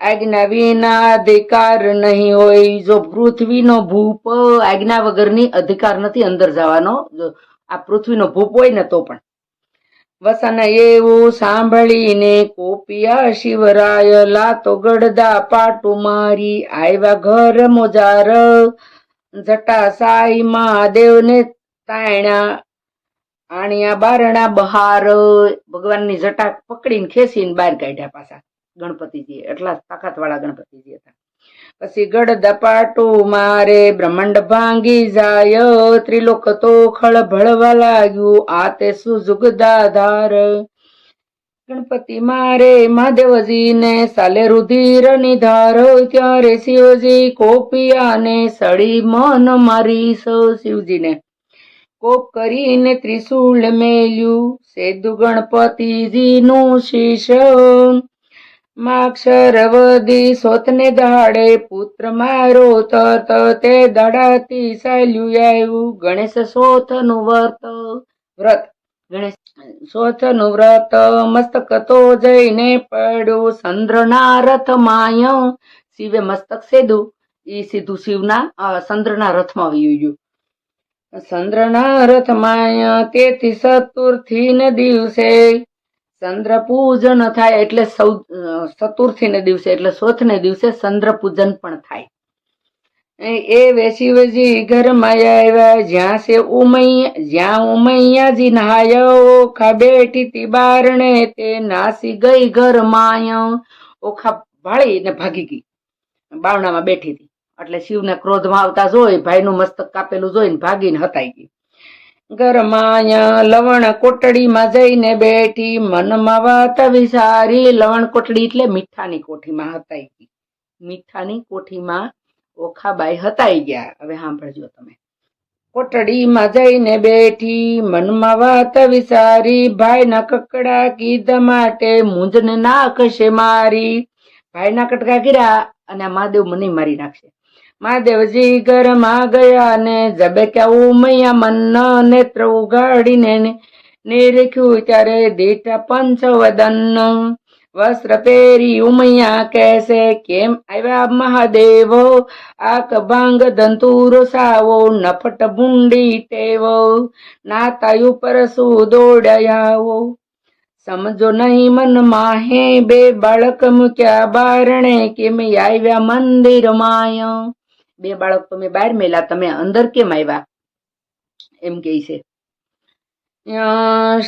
આજ્ઞા વિના અધિકાર નહીં હોય. જો પૃથ્વીનો ભૂપ, આજ્ઞા વગરની અધિકાર નથી અંદર જવાનો. જો આ પૃથ્વીનો ભૂપ હોય ને તો પણ. વસન એવું સાંભળીને કોપિયા શિવરાય, લાતો ગડદા પાટુ મારી, આવ્યા ઘર મોજાર. જટાસાઈ મહાદેવને તાણ્યા, આણ્યા બારણા બહાર. ભગવાનની જટા પકડીને ખેંચીને બહાર કાઢ્યા પાછા ગણપતિજી. એટલા તાકાત વાળા ગણપતિજી હતા. પછી ગડદા પાટુ મારે, બ્રહ્માંડ ભાંગી જાય, ત્રિલોક તો ખળભળવા લાગ્યું, આ તે સુજુગદાધાર. ગણપતિ મારે મહાદેવજીને સાલે રુધિર નિધાર, ત્યારે શિવજી કોપિયાને સળી મન મારી. શિવજીને કોપ કરીને ત્રિશુળ મેલ્યું, સેદુ ગણપતિજીનું શીશ. માક્ષરવદી સોતને દાડે, પુત્ર મારો તત તે દાડાથી ચાલ્યું આવ્યું. ગણેશ સોથનું વ્રત, ગણેશ સોથનું વ્રત, મસ્તક તો જઈને પડ્યું ચંદ્રના રથ માય. શિવે મસ્તક સેદું, એ સીધું શિવના ચંદ્રના રથમાં વયું ગયું. ચંદ્રના રથમાય, તેથી ચતુર્થી ને દિવસે ચંદ્ર પૂજન થાય. એટલે ચતુર્થી ને દિવસે એટલે ચોથ ને દિવસે ચંદ્ર પૂજન પણ થાય. એ શિવજી ઘરમાં આવ્યા, જ્યાં ઉમૈયાજી નહાયો, ઓખા બેઠી તી બારણે, તે નાસી ગઈ ઘરમાય. ઓખા ભાળી ને ભાગી ગઈ, બાવણામાં બેઠી હતી. એટલે શિવને ક્રોધમાં આવતા જોઈ, ભાઈનું મસ્તક કાપેલું જોઈને ભાગીને હતાઈ ગઈ. ઘરમાય લવણ કોટડીમાં જઈને બેઠી, મનમાં વાત વિચારી. લવણ કોટડી એટલે મીઠાની કોઠીમાં હતાઈ ગઈ. મીઠાની કોઠીમાં ઓખાબાઈ હતાઈ ગયા. હવે સાંભળજો તમે. કોટડીમાં જઈને બેઠી, મનમાં વાત વિચારી, ભાઈના કકડા કીધા માટે મૂંઝને નાખશે મારી. ભાઈના કટકા કર્યા અને મહાદેવ મને મારી નાખશે. મહાદેવજી ઘરમાં ગયા ને જબક્યા ઉમૈયા મન, નેત્ર ઉગાડીને નિરીખ્યું, ત્યારે દીઠા પંચવદન. વસ્ત્ર પહેરી ઉમૈયા કહેશે, કેમ આવ્યા મહાદેવ, આક ભાંગ ધંતુરો સાવો, નફટ ભૂંડી ટેવો, નાતા ઉપર શું દોડ્યાવો. સમજો નહીં મનમાં હે, બે બાળક મૂક્યા બારણે, કેમ આવ્યા મંદિર માય. 2 બાળક તમે બહાર મેલા, તમે અંદર કેમ આવ્યા એમ કે છે.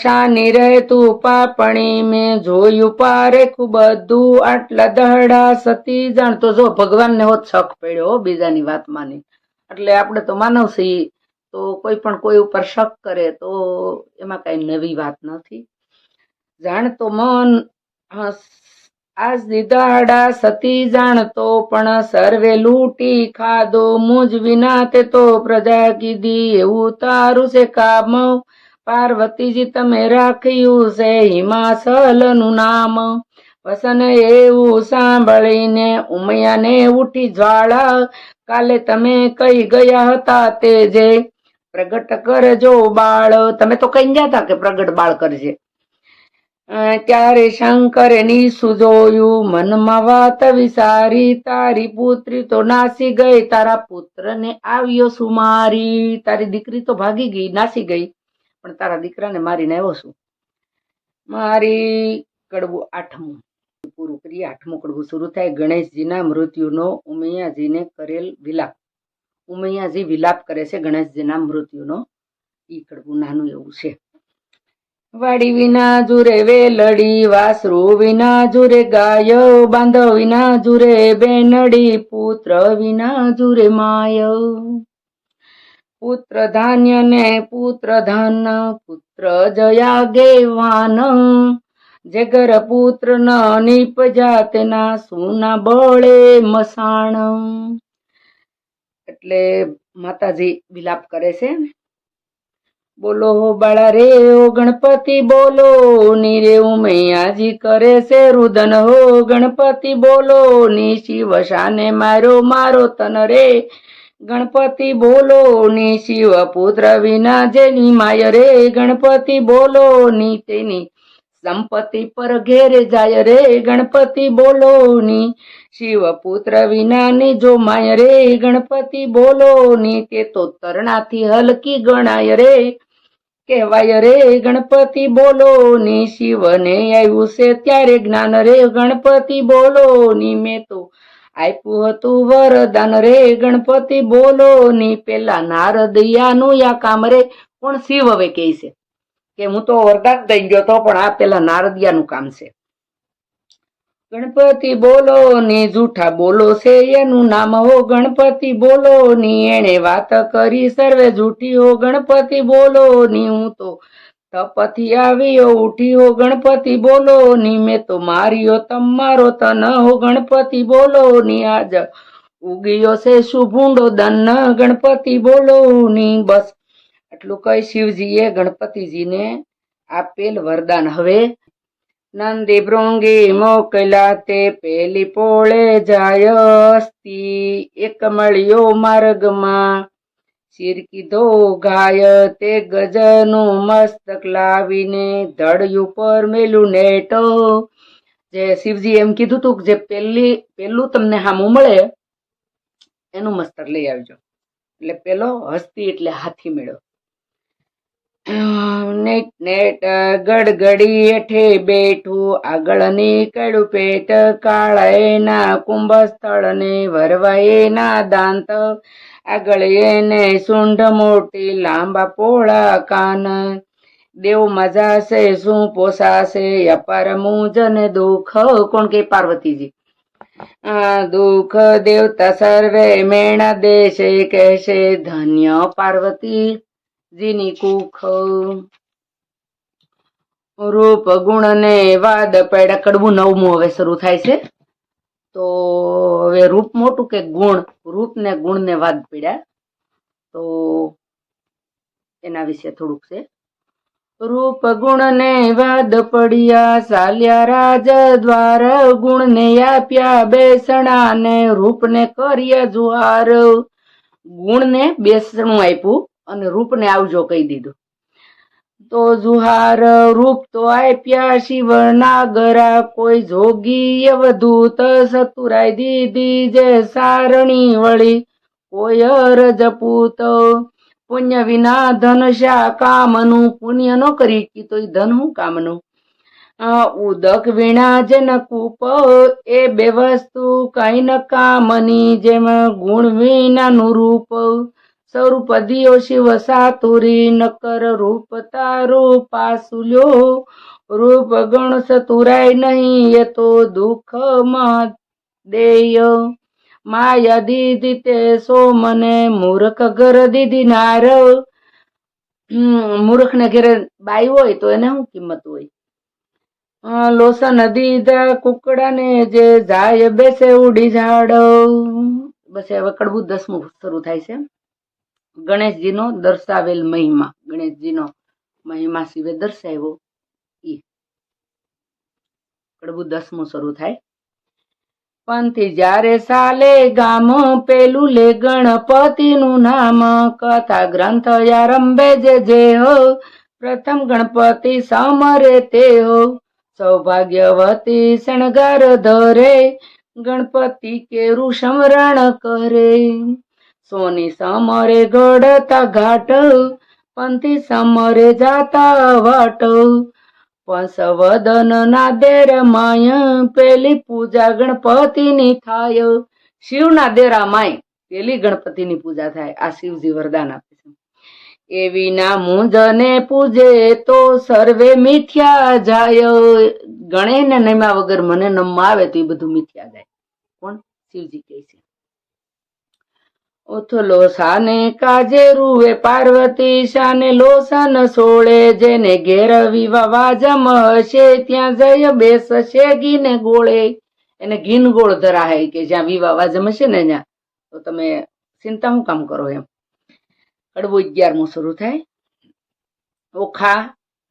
શાની રહે તું પાપણી, મેં જોયું પારે ખૂબ બધું, આટલા દહડા સતી જાણતો. જો ભગવાનને હોત શક પડ્યો બીજાની વાત માની. એટલે આપણે તો માનવ છીએ, તો કોઈ પણ કોઈ ઉપર શક કરે તો એમાં કઈ નવી વાત નથી. જાણતો મન આજ દાડા સતી જાણતો પણ સર્વે લૂંટી ખાધો, મુજ વિના તે તો પ્રજા કીધી એવું તારું છે કામ, પાર્વતીજી તમે રાખ્યું છે હિમાચલનું નામ. વસન એવું સાંભળીને ઉમૈયાને ઉઠી જ્વાળા, કાલે તમે કઈ ગયા હતા તે જે પ્રગટ કરજો બાળ. તમે તો કઈ ગયા હતા કે પ્રગટ બાળ કરજે. ત્યારે શંકરે નીસું જોયું, મનમાં વાત વિચારી, તારી પુત્રી તો નાસી ગઈ, તારા પુત્રને આવ્યો શું મારી. તારી દીકરી તો ભાગી ગઈ, નાસી ગઈ, પણ તારા દીકરાને મારીને આવ્યો છું મારી. કડવું આઠમું પૂરું કરીએ. આઠમું કડવું શરૂ થાય. ગણેશજીના મૃત્યુનો ઉમૈયાજીને કરેલ વિલાપ. ઉમૈયાજી વિલાપ કરે છે ગણેશજીના મૃત્યુનો. ઈ કડવું નાનું એવું છે. વાડી વિના જુરે વેલડી, વાસરું વિના જુરે ગાય, બાંધવ વિના જુરે બેનડી, પુત્ર વિના જુરે માય. પુત્ર ધાન્ય ને પુત્ર ધન, પુત્ર જયા ગેવાન, જે ઘર પુત્ર ન નીપજા તેના સુના બળે મસાણ. એટલે માતાજી વિલાપ કરે છે. બોલો બાળા રે ઓ ગણપતિ બોલો, ની રે ઉમૈયાજી કરે છે રુદન હો. ગણપતિ બોલો ની શિવ શાને મારો મારો તન રે. ગણપતિ બોલો ની શિવ પુત્ર વિના જેની માય રે. ગણપતિ બોલો ની તેની સંપત્તિ પર ઘેરે જાય રે. ગણપતિ બોલો ની શિવ પુત્ર વિના ની જો માય રે. ગણપતિ બોલો ની તે તો તરણાથી હલકી ગણાય રે. કહેવાય રે ગણપતિ બોલો ની શિવને આવ્યું છે ત્યારે જ્ઞાન રે. ગણપતિ બોલો ની મેં તો આપ્યું હતું વરદાન રે. ગણપતિ બોલો ની પેલા નારદિયાનું યા કામ રે. પણ શિવ હવે કહે છે કે હું તો વરદાન દઈ ગયો તો, પણ આ પેલા નારદિયાનું કામ છે. ગણપતિ બોલો ની જૂઠા બોલો છે એનું નામ હો. ગણપતિ બોલો ની એને વાત કરી સર્વે જૂઠી હો. ગણપતિ બોલો ની હું તો તપથી આવ્યો ઉઠી હો. ગણપતિ બોલો ની મેં તો માર્યો તમારો તન હો. ગણપતિ બોલો ની આજ ઉગીયો છે શું ભૂંડો દન. ગણપતિ બોલો ની બસ એટલું કઈ શિવજીએ ગણપતિજીને આપેલ વરદાન. હવે નંદી ભૃંગી મોકલા તે પેલી પોળે જાય અસ્તી. એક મળ્યો માર્ગમાં શિર કીધો ગાય, તે ગજનું મસ્તક લાવીને ધડ ઉપર મેલું નેટ. જે શિવજી એમ કીધું તું જે પેલું તમને હામું મળે એનું મસ્તક લઈ આવજો. એટલે પેલો હસ્તી એટલે હાથી મેળો. નેટ નેટ ગડગડી હેઠે બેઠું, આગળ નીકળ્યું પેટ. કાળા એના કુંભસ્થળ ને વરવા એના દાંત. આગળ એને સૂંઢ મોટી લાંબા પોળા કાન. દેવ મજાશે શું પોસાશે અપાર મુંજ ને દુઃખ. કોણ કે પાર્વતીજી. દુઃખ દેવતા સર્વે મેણા દેશે કહેશે ધન્ય પાર્વતી જીની કુખ. રૂપ ગુણ ને વાદ પેડા. કડવું નવમું હવે શરૂ થાય છે. તો હવે રૂપ મોટું કે ગુણ. રૂપ ને ગુણ ને વાદ પડ્યા. તો એના વિશે થોડુંક છે. રૂપ ગુણ ને વાદ પડ્યા, ચાલ્યા રાજ દ્વાર. ગુણ ને આપ્યા બેસણા ને રૂપ ને કર્યા જુહાર. ગુણ ને બેસણું આપ્યું અને રૂપ ને આવજો કહી દીધું. તો જુહાર રૂપ તો આપ્યા શિવ નાગરા. કોઈ જોગી અવધૂત સતુરાઈ દીધી જે સારણી વળી. કોઈ રજપૂત પુણ્ય વિના ધન શા કામનું. પુણ્ય ન કરી તો ધન હું કામનું. ઉદક વીણા જેન કૂપ, એ બે વસ્તુ કઈ ન કામની. જેમ ગુણ વિનાનું રૂપ, સ્વરૂપ દિયો શિવ સાતુરી. નકર રૂપ તારું પાસુલ્યો, રૂપ ગણ સતુરાય નહીં એ તો દુઃખ દેય. માયા દીધી તે સો મને, મૂર્ખ ઘર દીધી નાર. મૂર્ખ ને ઘેરે બાઈ હોય તો એને શું કિંમત હોય. લોસન દીધા કુકડાને જે જાય બેસે ઉડી ઝાડ. બસ હવે કડવું 10મું શરૂ થાય છે. ગણેશજીનો દર્શાવેલ મહિમા, ગણેશજીનો મહિમા શિવે દર્શાવ્યો ઈ કડવું 10મું શરૂ થાય. પંથી જ્યારે સાલે ગામ પેલું લે ગણપતિનું નામ, કથા ગ્રંથ આરંભે જે હો પ્રથમ ગણપતિ સમરે તે હો. સૌભાગ્યવતી શણગાર ધરે ગણપતિ કેરું સ્મરણ કરે. સોની સમરે ગળતા ઘાટ પંથી સમરે જાતા વાટ. પંચવદન ના દેરમાય પેલી પૂજા ગણપતિની થાય. શિવના દેરામાય પેલી ગણપતિની પૂજા થાય. આ શિવજી વરદાન આપે છે. એવી ના મુંજને પૂજે તો સર્વે મિથ્યા જાય. ગણે ને નમ્યા વગર મને નમવા આવે તો એ બધું મિથ્યા જાય. કોણ? શિવજી કહે છે. ઓથલો સાને કાજે રૂવે પાર્વતી શાને લોસન સોળે. જેને ઘેર વિવાહ જમ હશે ત્યાં જય બેસશે ઘીને ગોળે. એને ઘીન ગોળ ધરાહે કે જ્યાં વિવાહ જમશે ને ત્યાં, તો તમે ચિંતા હું કામ કરો એમ. કડવું 11મું શરૂ થાય. ઓખા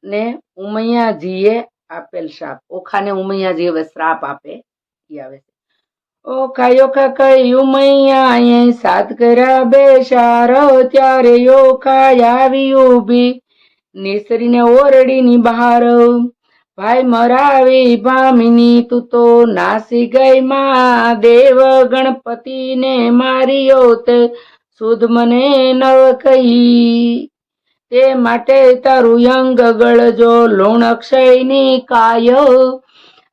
ને ઉમૈયાજીએ આપેલ શ્રાપ. ઓખા ને ઉમૈયાજી હવે શ્રાપ આપે એ આવે છે. ઓખા યોખા કઈ ઉમૈયા સાત કર્યા બેસાર. ત્યારે યોખા આવી ઉભી નિસરીને ઓરડીની બહાર. ભાઈ મરાવી ભામિની તું તો નાસી ગઈ માં દેવ. ગણપતિને માર્યો તે સુધ મને નવ કહી. તે માટે તારું અંગ ગળજો લુણ અક્ષયની કાય.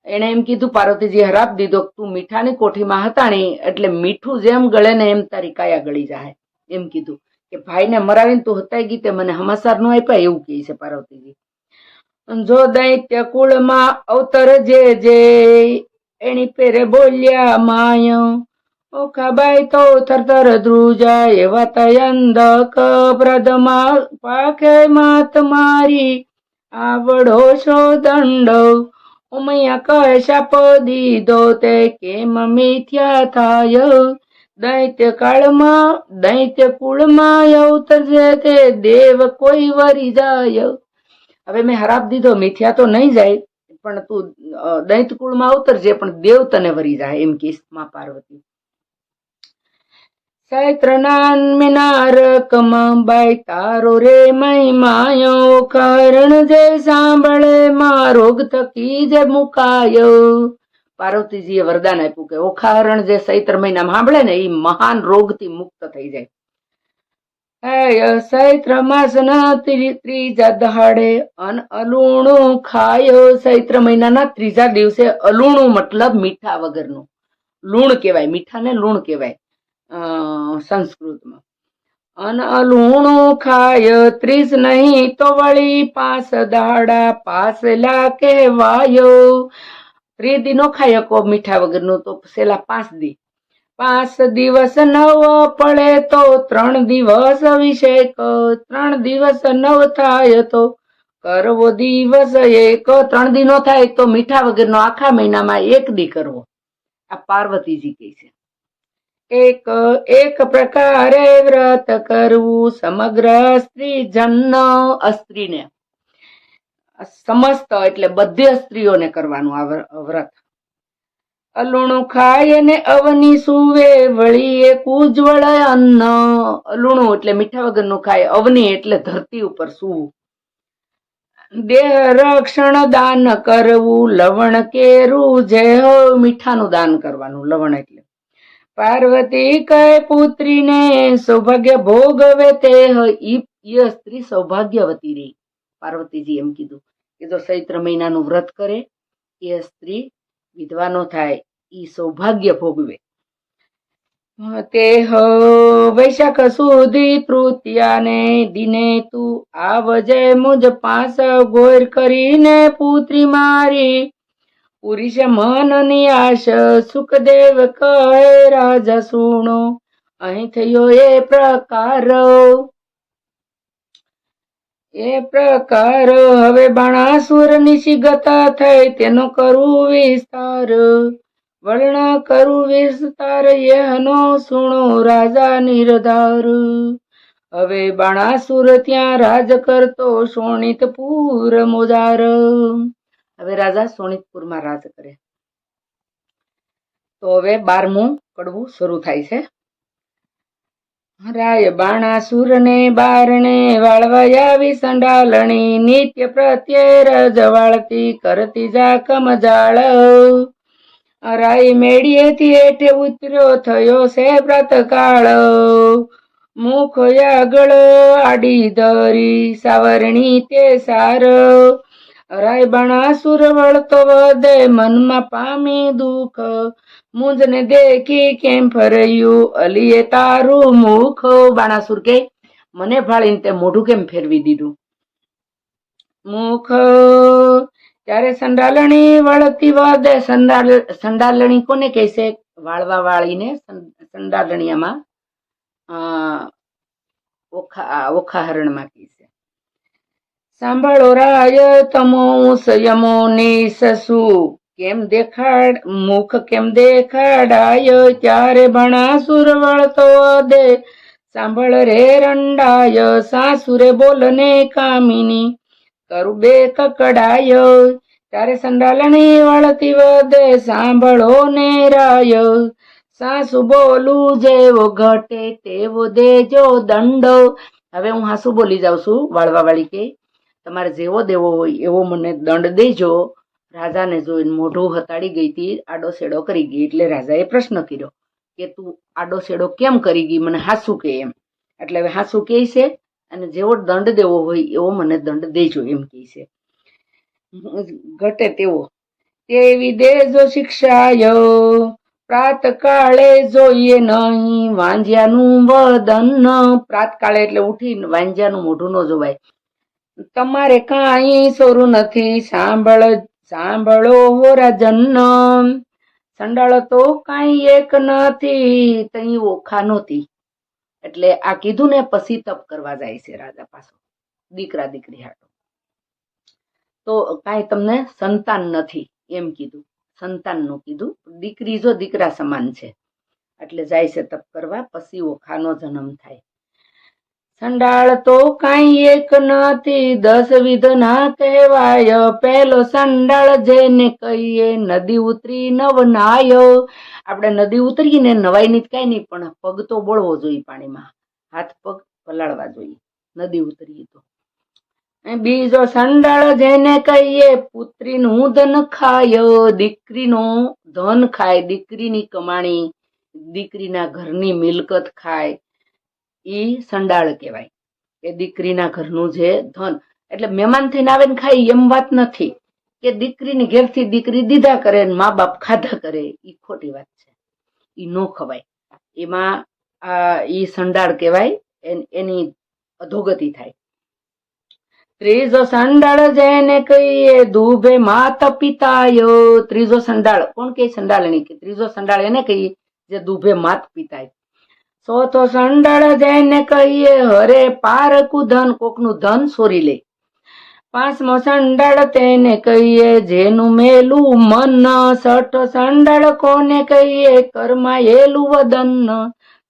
એને એમ કીધું, પાર્વતીજી હરાપ દીધો, તું મીઠાની કોઠીમાં હતાણી એટલે મીઠું જેમ ગળે ને એમ તારી કાયા ગળી જાય એમ કીધું. કે ભાઈને મરાવીને તું હતાઈ ગઈ તે મને સમાચાર ન આપ્યા એવું કહે છે પાર્વતીજી. જો દૈત્ય કુળમાં અવતર જે એની પેરે બોલ્યા માય. ઓખાબાઈ તો થરથર ધ્રુજા એવા તયંદક પ્રદમાં પાખે માત મારી આવડો છો દંડ. ઉમૈયા કહે શાપ દીધો તે કેમ મિથ્યા થાય. દૈત્ય કુળમાં અવતરજે તે દેવ કોઈ વરી જાય. હવે મેં હરાપ દીધો, મિથ્યા તો નહીં જાય પણ તું દૈત્ય કુળમાં અવતરજે પણ દેવ તને વરી જાય એમ કે માં પાર્વતી. ચૈત્રનાન મિનારકમાં બાઈ તારો રે મહિમાયો. કારણ જે સાંભળે માં રોગ થકી જે મુકાયો. પાર્વતીજીએ વરદાન આપ્યું કે ઓખારણ જે ચૈત્ર મહિનામાં સાંભળે ને એ મહાન રોગથી મુક્ત થઈ જાય. ચૈત્ર માસ ના ત્રીજા દહાડે અલુણું ખાયો. ચૈત્ર મહિનાના ત્રીજા દિવસે અલુણું મતલબ મીઠા વગરનું. લૂણ કહેવાય, મીઠાને લૂણ કહેવાય સંસ્કૃતમાં. અલુણું ખાય 30 નહીં તો વળી 5 દાડા પાસેલા કહેવાયો. 3 દી નો ખાય કો મીઠા વગરનું તો છેલ્લા 5 દી. 5 દિવસ 9 પડે તો 3 દિવસ અભિષેક. 3 દિવસ 9 થાય તો કરવો દિવસ એક. 3 દી નો થાય તો મીઠા વગરનો આખા મહિનામાં 1 દી કરવો. આ પાર્વતીજી કહે છે. એક પ્રકારે વ્રત કરવું સમગ્ર સ્ત્રી જન્મ. સ્ત્રીને સમસ્ત એટલે બધી સ્ત્રીઓને કરવાનું આ વ્રત. અલુણું ખાય ને અવની સુવે વળી એક ઉજ્જવળ અન્ન. અલુણું એટલે મીઠા વગરનું ખાય, અવની એટલે ધરતી ઉપર સૂવું. દેહ રક્ષણ દાન કરવું લવણ કેરું જે હો. મીઠાનું દાન કરવાનું, લવણ એટલે. પાર્વતી કહે પુત્રીને સૌભાગ્ય ભોગવે તે ઈ સ્ત્રી સૌભાગ્યવતી રહી. પાર્વતીજી એમ કીધું કે જો ચૈત્ર મહિનાનું વ્રત કરે એ સ્ત્રી વિધવા નો થાય, ઈ સૌભાગ્ય ભોગવે. તે વૈશાખ સુધી તૃતીયાને દિને તું આવજે મુજ પાસ ગોર કરીને પુત્રી મારી. પુરુષ મનની આશ સુખદેવ કહે રાજા સુણો. અહીં થયો એ પ્રકાર. એ પ્રકાર હવે બાણાસુર નિશિગતા થઈ તેનો કરું વિસ્તાર. વર્ણ કરું વિસ્તાર એનો સુણો રાજા નિર્ધાર. હવે બાણાસુર ત્યાં રાજ કરતો શોણિતપુર મોજાર. હવે રાજા શોણિતપુરમાં રાજ કરે. તો હવે 12મું કડવું શરૂ થાય છે. રાય બાણાસુર ને બારણે વાળવા આવી સંડાલણી, નિત્ય પ્રત્યે રજવાળતી કરતી જાકમ જાળ. રાય મેળીએથી હેઠે ઉતર્યો થયો છે પ્રાતકાળ. મુખ આગળ આડી ધરી સાવરણી તે સાર. રાય બાણાસુર વળતો વધે મનમાં પામી દુઃખ, મુંજને દેખી કેમ ફર્યું અલીએ તારું મુખ. બાણાસુર કે મને ભાળીને તે મોઢું કેમ ફેરવી દીધું મુખ. ત્યારે સંડાલણી વળતી વધે. સંડાલણી કોને કહે છે? વાળવા વાળીને સંડાલણીયામાં ઓખા હરણમાં કહે છે. સાંભળો રાય તમો સંયમો નિસસુ, કેમ મુખ કેમ દેખાડાય. ત્યારે બાણાસુર વળતો દે સાંભળ રે રંડાય. સાસુરે બોલને કામિની કરું બે કકડાય. ત્યારે સંડાલણી વળતી વધે સાંભળો ને રાય. સાસુ બોલું જેવો ઘટે તેવો દેજો દંડ. હવે હું હાસુ બોલી જાઉં છું. વાળવા વાળી કે તમારે જેવો દેવો હોય એવો મને દંડ દેજો. રાજાને જોઈને મોઢું હતાડી ગઈ હતી, આડો સેડો કરી ગઈ. એટલે રાજાએ પ્રશ્ન કર્યો કે તું આડો સેડો કેમ કરી ગઈ, મને હાસુ કે એમ. એટલે હવે હાસુ કે છે અને જેવો દંડ દેવો હોય એવો મને દંડ દેજો એમ કે છે. ઘટે તેવો તેવી દેજો શિક્ષાય. પ્રાતકાળે જોઈએ નહીં વાંજ્યાનું વદન. પ્રાતકાળે એટલે ઉઠીને વાંજ્યાનું મોઢું ન જોવાય. તમારે કાંઈ સોરું નથી સાંભળો હો રાજન. સંડાળ તો કાંઈ એક નથી તઈ ઓખા નહોતી. એટલે આ કીધું ને પછી તપ કરવા જાય છે રાજા પાછો દીકરા દીકરી હાટો. તો કાંઈ તમને સંતાન નથી એમ કીધું. સંતાનનું કીધું. દીકરી જો દીકરા સમાન છે એટલે જાય છે તપ કરવા. પછી ઓખાનો જન્મ થાય. સંડાળ તો કાંઈ એક નથી 10 વિધના કહેવાય. પહેલો સંડાળ જેને કહીએ નદી ઉતરી નવ નાય. આપણે નદી ઉતરીને નવાઈની કઈ નહીં, પણ પગ તો બોળવો જોઈએ પાણીમાં, હાથ પગ પલાળવા જોઈએ નદી ઉતરીએ તો. બીજો સંડાળ જેને કહીએ પુત્રીનું ધન ખાય. દીકરીનું ધન ખાય, દીકરીની કમાણી, દીકરીના ઘરની મિલકત ખાય, ઈ સંડાળ કહેવાય. કે દીકરીના ઘરનું જે ધન, એટલે મહેમાન થઈને આવે ને ખાય એમ વાત નથી કે દીકરીની ઘેરથી દીકરી દીધા કરે ને મા બાપ ખાધા કરે, ઈ ખોટી વાત છે. ઈ નો ખવાય. એમાં ઈ સંડાળ કહેવાય, એની અધોગતિ થાય. ત્રીજો સંડાળ જેને કહીએ દુભે માત પિતાયો. ત્રીજો સંડાળ કોણ કે? સંડાળણી કે ત્રીજો સંડાળ એને કહીએ જે દુભે માત પિતાય. ચોથો સંડાળ જેને કહીએ હરે પારકું ધન, કોકનું ધન ચોરી લે. પાંચમો સંડાળ તેને કહીએ જેનું મેલું મન. છઠ્ઠો સંડાળ કોને કહીએ કરમાયેલું વદન.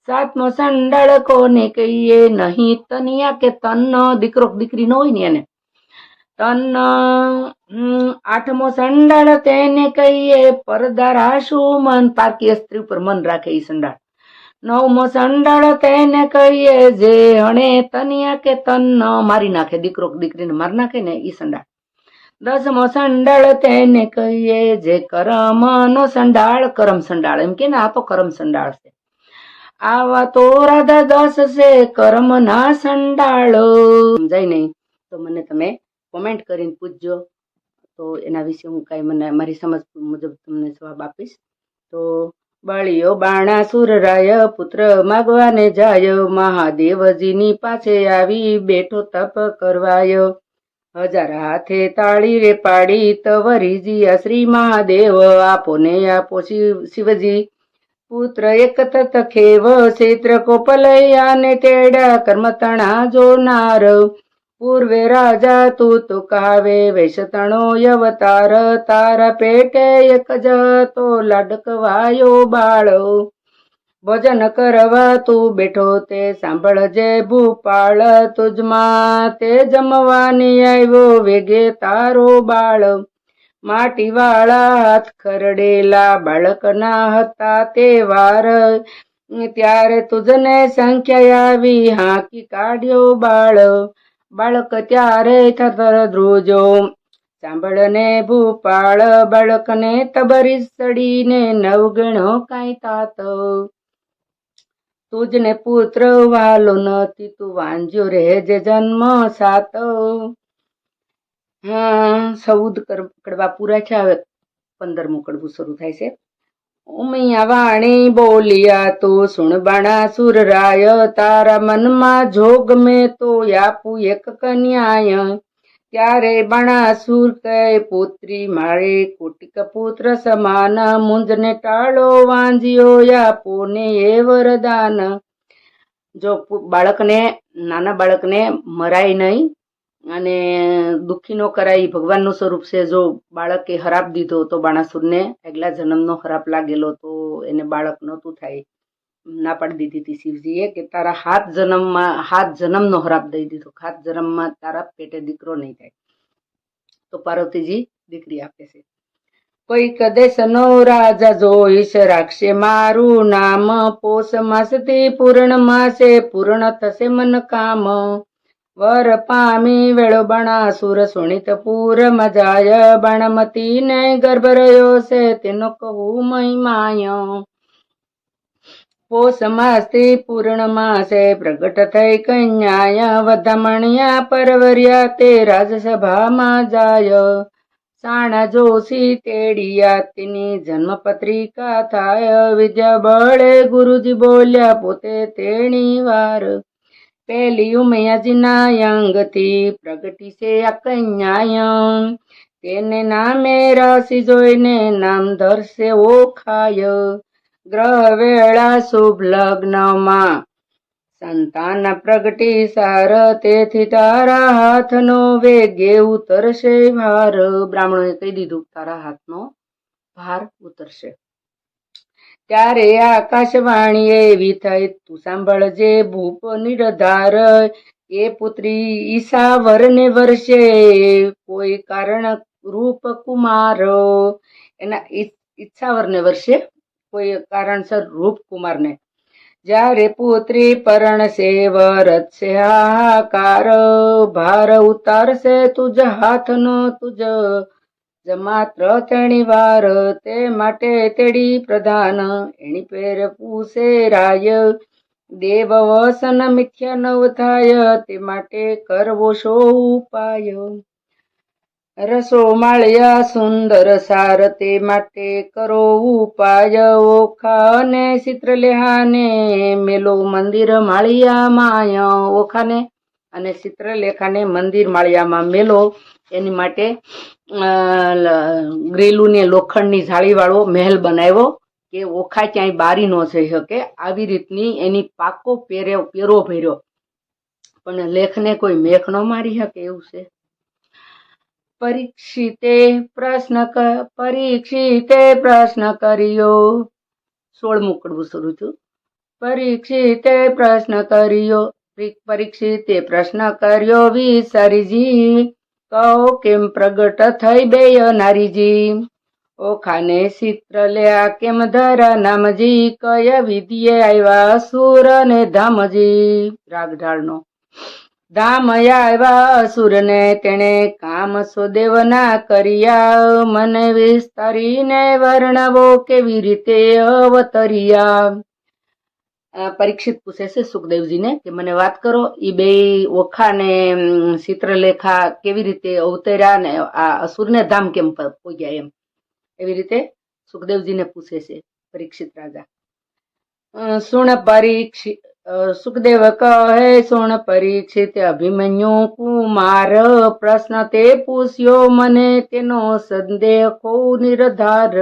સાતમો સંડાળ કોને કહીએ નહીં તનિયા કે તન, દીકરો દીકરી ન હોય ને એને તન. આઠમો સંડાળ તેને કહીએ પરદાર આશુ મન, પારકીય સ્ત્રી ઉપર મન રાખે ઈ સંડાળ. નવમો સંડાળ તેને કહીએ જે હણે તનિયા કે તન મારી નાખે, દીકરો દીકરીને મારી નાખે ને ઈ સંડાળ. 10મો સંડાળ તેને કહીએ જે કરમ નો સંડાળ. કરમ સંડાળ એમ કે ને આ તો કરમ સંડાળ છે. આવા તો રાધા 10 છે કર્મ ના સંડાળ. સમજાય નહીં તો મને તમે કોમેન્ટ કરીને પૂછજો, તો એના વિશે હું કઈ મને મારી સમજ મુજબ તમને જવાબ આપીશ. તો બળિયો બાણાસુર રાય પુત્ર માગવાને જાય. મહાદેવજીની પાસે આવી બેઠો તપ કરવાય. 1000 હાથે તાળી રે પાડી તવરીજી શ્રી મહાદેવ. આપો ને આપો શિવજી પુત્ર એક તત ખેવ ક્ષેત્ર કોપલયા ને તેડા કર્મતણા જોનાર. પૂર્વે રાજા તું તો કાવે વૈશતણો અવતાર તારા પેટે એક જ તો લાડકવાયો બાળો ભજન કરવા તું બેઠો તે સાંભળજે ભૂપાળ તુજમાં તે જમવાની આવ્યો વેગે તારો બાળ માટીવાળા હાથ ખરડેલા બાળકના હતા તે વાર ત્યારે તુજને સંખ્યા આવી હાંકી કાઢ્યો બાળક ત્યારે થર ધ્રુજો સાંભળને ભૂપાળ બાળકને તબરી સડીને નવગણો કાંઈ તાત તુજને પુત્ર વાલો નથી તું વાંજ્યો રહેજે જન્મ સાત 14 કડવા પૂરા છે. હવે 15મું કડવું શરૂ થાય છે. ઉમિયા વાણી બોલિયા તો સુણ બાણાસુર રાય તારા મનમાં જોગ મેં તો આપું એક કન્યાય ત્યારે બાણાસુર કહે પુત્રી મારે કોટિક પુત્ર સમાન મુંજને ટાળો વાંજ્યો આપો ને એ વરદાન. જો નાના બાળકને મરાય નહીં અને દુઃખી ન કરાય ભગવાનનું સ્વરૂપ છે. જો બાળકે હરાપ દીધો તો બાણાસુરને આગલા જન્મનો હરાપ લાગેલો તો એને બાળક નહોતું થાય. ના પાડી દીધી હતી શિવજીએ કે તારા 7 જન્મનો હરાપ દઈ દીધો, 7 જન્મમાં તારા પેટે દીકરો નહીં થાય. તો પાર્વતીજી દીકરી આપે છે. કોઈક દેશનો રાજા જોઈશ રાખશે મારું નામ પોષ માસથી પૂર્ણ માસે પૂર્ણ થશે મન કામ વર પામી વેળો બાણાસુર સુણિત પૂર મજાય બાણમતી ને ગર્ભ રહ્યો છે તેનો કહું મહિમાય. પોષ માસથી પૂર્ણ માસે પ્રગટ થઈ કન્યાય વધામણિયા પરવર્યા તે રાજસભામાં જાય સાણા જોશી તેડિયા તેની જન્મ પત્રિકા થાય વિદ્યા બળે ગુરુજી બોલ્યા પોતે તેણી વાર પેલી ઉમૈયાજીના અંગથી પ્રગટી છે આ કન્યાય તેને નામે રાશિ જોઈને નામ ધરશે ઓખાય ગ્રહ વેળા શુભ લગ્નમાં સંતાન પ્રગટી સાર તેથી તારા હાથનો વેગે ઉતરશે ભાર. બ્રાહ્મણોએ કહી દીધું તારા હાથનો ભાર ઉતરશે. ત્યારે આકાશવાણી એવી થઈ તું સાંભળજે ભૂપ નિર્ધાર એ પુત્રી ઈશાવર ને વર્ષે કોઈ કારણ રૂપ કુમાર એના ઈચ્છાવર ને વર્ષે કોઈ કારણસર રૂપ કુમારને જ્યારે પુત્રી પરણશે વરત છે હાહાકાર ભાર ઉતારશે તુજ હાથનો તુજ માત્ર તેણી વાર તે માટે તેડી પ્રધાન એની પેર પૂછે રાય દેવ વસન મિથ્યા નવ થાય તે માટે કરવો શો ઉપાય. રસો માળ્યા સુંદર સાર તે માટે કરો ઉપાય ઓખા અને ચિત્રલેખાને મેલો મંદિર માળિયામાં ઓખાને અને ચિત્રલેખાને મંદિર માળિયામાં મેલો. એની માટે ગ્રેલું ને લોખંડની જાળીવાળો મહેલ બનાવ્યો કે ઓખા ક્યાંય બારી ન જઈ શકે આવી રીતની એની પાકો પેરો ભર્યો પણ લેખને કોઈ મેખ ન મારી શકે એવું છે. પરીક્ષિતે પ્રશ્ન કર્યો 16મું કડવું શરૂ થયું. પરીક્ષિતે પ્રશ્ન કર્યો વિસરીજી કહો કેમ પ્રગટ થઈ બે નારીજી ઓખાને ચિત્રલ્યા કેમ ધરા નામજી કયા વિધિએ આવ્યા સુર ને ધામજી. રાગ ઢાળનો ધામ આવ્યા અસુર ને તેને કામ સુદેવના કર્યા મને વિસ્તારીને વર્ણવો કેવી રીતે અવતર્યા. પરીક્ષિત પૂછે છે સુખદેવજીને કે મને વાત કરો એ બે ઓખા ને ચિત્રલેખા કેવી રીતે અવતર્યા ને આ અસુરને ધામ કેમ પહોંચ્યા એમ એવી રીતે સુખદેવજીને પૂછે છે પરીક્ષિત રાજા. સુખદેવ કહે સુણ પરીક્ષિત અભિમન્યુ કુમાર પ્રશ્ન તે પૂછ્યો મને તેનો સંદેહ નિર્ધાર.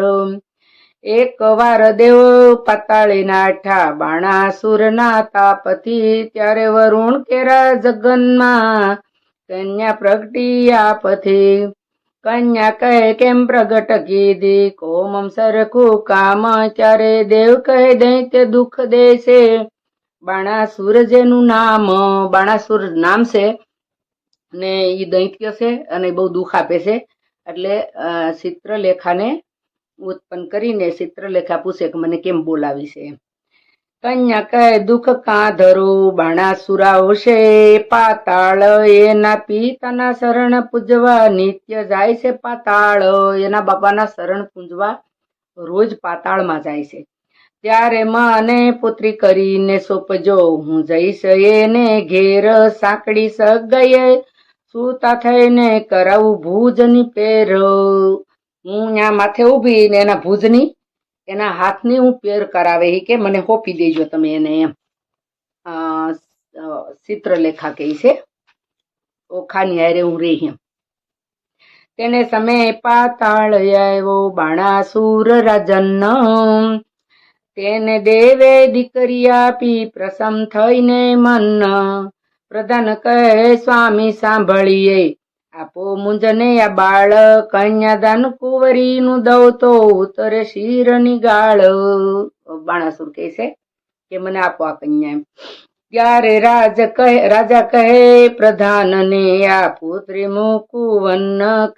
એક વાર દેવ પાતાળે નાઠા બાણાસુર ના તાપથી ત્યારે વરુણ કેરા જગનમાં કન્યા પ્રગટિયા પથે. કન્યા કહે કેમ પ્રગટ કીધી, કોમમ સરખું કામ ચારે. દેવ કહે દૈત્ય દુઃખ દેશે, બાણાસુર જેનું નામ. બાણાસુર નામ છે ને એ દૈત્ય છે અને બહુ દુઃખ આપે છે. એટલે ચિત્રલેખાને ઉત્પન્ન કરીને ચિત્રલેખા પૂછે કે મને કેમ બોલાવી છે. કન્યા કહે દુઃખ કાં ધરું, બાણાસુર આવશે પાતાળ. એના પિતાના શરણ પૂજવા નિત્ય જાય છે પાતાળ. એના બાપાના શરણ પૂજવા રોજ પાતાળમાં જાય છે. ત્યારે મને પુત્રી કરીને સોંપજો, હું જઈશ એને ઘેર. સાંકડી સગાઈએ સૂતા થઈને કરાવું ભુજની પેર. હું ત્યાં માથે ઊભી ને એના ભુજની એના હાથની હું પેર કરાવે કે મને હોપી દેજો તમે એને, એમ ચિત્રલેખા કહે છે. ઓખાની હારે હું રહી એમ. તેને સમય પાતાળ આવ્યો બાણાસુર રાજન. તેને દેવે દીકરી આપી પ્રસમ થઈને મન. પ્રધાન કહે સ્વામી સાંભળીએ, આપો મુંજને આ બાળ. કન્યાદાન કુંવરીનું દઉં તો ઉતરે શિરની ગાળ. બાણાસુર કહે છે કે મને આપો આ કન્યા એમ. ત્યારે રાજા કહે પ્રધાનને, આ પુત્રી મુકુવન.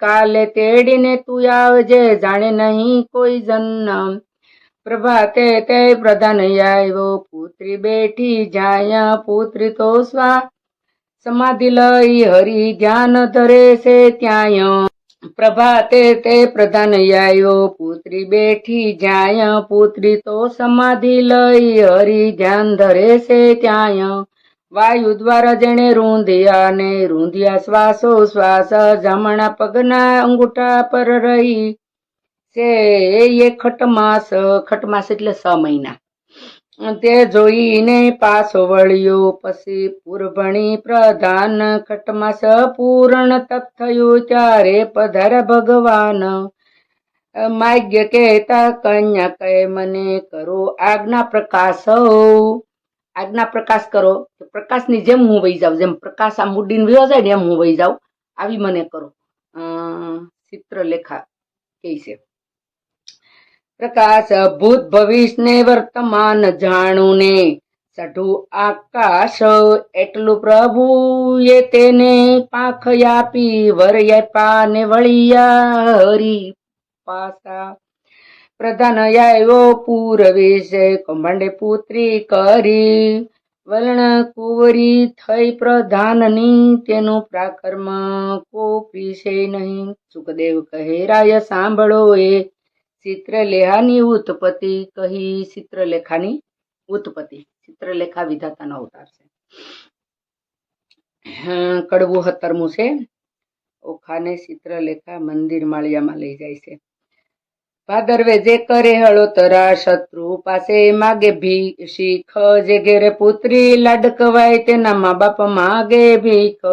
કાલે તેડીને તું આવજે, જાણે નહીં કોઈ જન. પ્રભાતે તે પ્રધાન આવ્યો, પુત્રી બેઠી જાય. પુત્રી તો સમાધિ લઈ હરિ ધ્યાન ધરે છે ત્યાં. પ્રભાતે તે પ્રધાન આવ્યો, પુત્રી બેઠી જાય. પુત્રી તો સમાધિ લઈ હરિ ધ્યાન ધરે છે ત્યાં. વાયુ દ્વારા જેણે રૂંધ્યા ને રૂંધ્યા શ્વાસો શ્વાસ. જમણા પગના અંગૂઠા પર રહી છે એ ખટમાસ. ખટમાસ એટલે 6 મહિના. તે જોઈને પાછો વળ્યો, પછી પૂર્વણી પ્રધાન. ખટમાસ પૂર્ણ તપ થયું ત્યારે પધાર્યા ભગવાન. માગ્ય કહેતા કન્યા કહે મને કરો આજ્ઞા પ્રકાશ. આજ્ઞા પ્રકાશ કરો, પ્રકાશની જેમ હું વહી જાઉં, જેમ પ્રકાશ આમ ઉડીને વયો જાય ને એમ હું વહી જાઉં, આવી મને કરો. ચિત્રલેખા કહે છે. પ્રકાશ ભૂત ભવિષ્ય ને વર્તમાન જાણું ને ચઢું આકાશ. એટલું પ્રભુએ તેને પાંખ આપી, વર આપ્યા ને વળિયા હરી પાસા. પ્રધાન આવ્યો પૂર્વે છે, કૌભાંડે પુત્રી કરી. વલણ કુંવરી થઈ પ્રધાનની, તેનું પ્રાકર્મ કોપી છે નહીં. સુખદેવ કહે રાય સાંભળો એ ચિત્રલેખાની ઉત્પત્તિ કહી. ચિત્રલેખાની ઉત્પત્તિ. ચિત્રલેખા વિધાતાનો અવતાર છે. કડવું 17મું છે. ઓખાને ચિત્રલેખા મંદિર માળિયામાં લઈ જાય છે. ભાદરવે જે કરે હળોતરા, શત્રુ પાસે માગે ભીખ. જે ઘેરે પુત્રી લાડકવાય, તેના મા બાપ માગે ભીખ.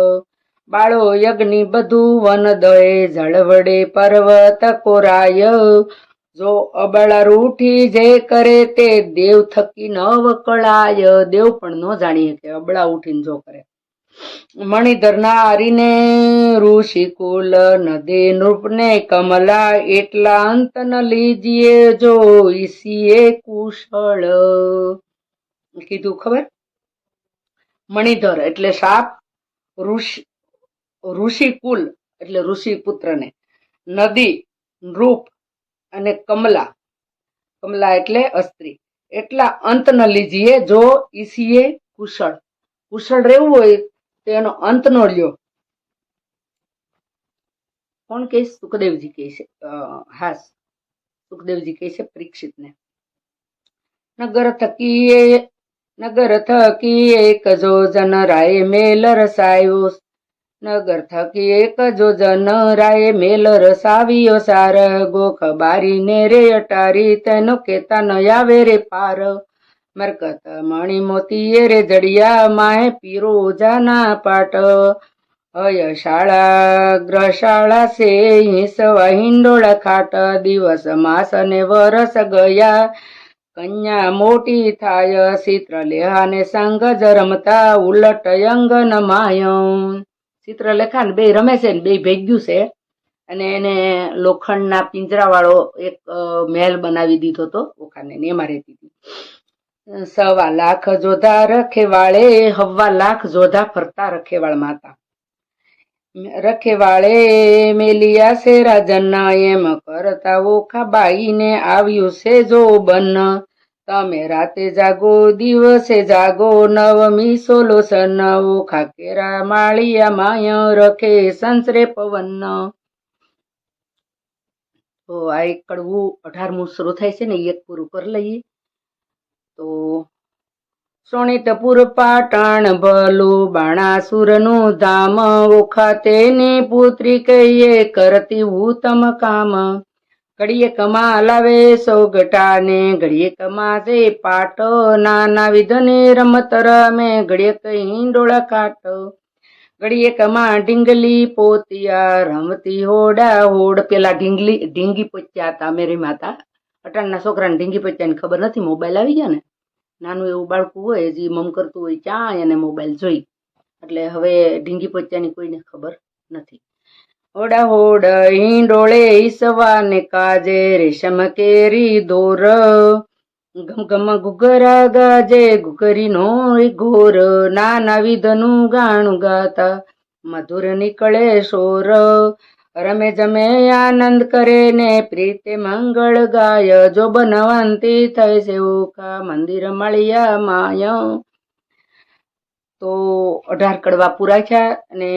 બાળો યજ્ઞ બધું વન દે, જળવડે પર્વત કોરાય. જો અબળા રૂઠી જે કરે, તે દેવ થકી ન વકળાય. દેવ પણ ન જાણીએ કે અબળા ઉઠીને જો કરે. મણિધર નારીને ઋષિકુલ, નદી નૃપને કમલા. એટલા અંત ન લીજીએ જો ઈસીએ કુશળ. કીધું ખબર? મણિધર એટલે સાપ, ઋષિકુલ એટલે ઋષિ પુત્રને, નદી નૃપ અને કમલા. કમલા એટલે અસ્ત્રી. એટલા અંત ન લીજીએ જો ઈસીએ કુશળ. કુશળ રહેવું હોય તો એનો અંત નો લ્યો. કોણ કહે? સુખદેવજી કહે છે. હા, સુખદેવજી કહે છે પરીક્ષિતને. નગર થકી એક જોજન રાય મેલ રસાયો. નગર થકી એક જોજન રાય મેલ રસાવ્યો સાર. ગોખ બારીને રે અટારી, તેનો કેતા ન આવે રે પાર. મરકત મણી મોતીએ રે જડિયા, માહે પીરો જાના પાટ. શાળા ગ્રહશાળા સે હિંસવા હિંડોળા ખાટ. દિવસ માસ અને વરસ ગયા, કન્યા મોટી થાય. ચિત્રલેખાને સંગ જ રમતા, ઉલટ અંગન માય. ચિત્રલેખા ને બે રમે છે ને બે ભેગ્યું છે, અને એને લોખંડના પિંજરાવાળો એક મહેલ બનાવી દીધો હતો ઓખાને, ને એમાં રહેતી હતી. 1.25 લાખ જોધા રખેવાળે, 1.25 લાખ જોધા ફરતા રખેવાળ માતા. રખેવાળે મેલિયા છે રાજન, એમ કરતા ઓખાબાઈ ને આવ્યું છે જો બન. તમે રાતે જાગો દિવસે જાગો, નવમી સોલોસન, ઓખા કેરા માળિયા માય રખે સંસરે પવન. તો આ એક કડવું 18મું શરૂ થાય છે ને, એક પૂરું કરી લઈએ. તો સોણિતપુર પાટણ ભલું બાણાસુરનું ધામ, ઓખા તેની પુત્રી કહીએ કરતી ઉત્તમ કામ. ઘડીએ કમા લાવે સોગટા ને ઘડીએ કમા જઈ પાટ, નાના વિધને રમત રમે ઘડીએ કઈ ડોળા કાટ. ઘડીએ કમા ઢીંગલી પોતિયા રમતી હોડા હોડ. પેલા ઢીંગી પોત્યા હતા મેરી માતા. અટાણના છોકરાને ઢીંગી પોત્યાની ખબર નથી, મોબાઈલ આવી ગયા ને, નાનું એવું બાળકું હોય જે મમ કરતું હોય ક્યાં એને મોબાઈલ જોઈ, એટલે હવે ઢીંગી પોત્યાની કોઈને ખબર નથી. હોડા હોડ હિંડોળે ઈસવા ને કાજે, રેશમ કેરી દોર ગમ ગમ ગુગરા ગાજે, ગુગરી નો ઘોર. નાના વિધનું ગાણું ગાતા મધુર નીકળે શોર, રમે જમે આનંદ કરે ને પ્રીતે મંગળ ગાય. જો બનવંતી થઈ છે ઓખા મંદિર મળ્યા માય. તો 18 કડવા પૂરા થયા, અને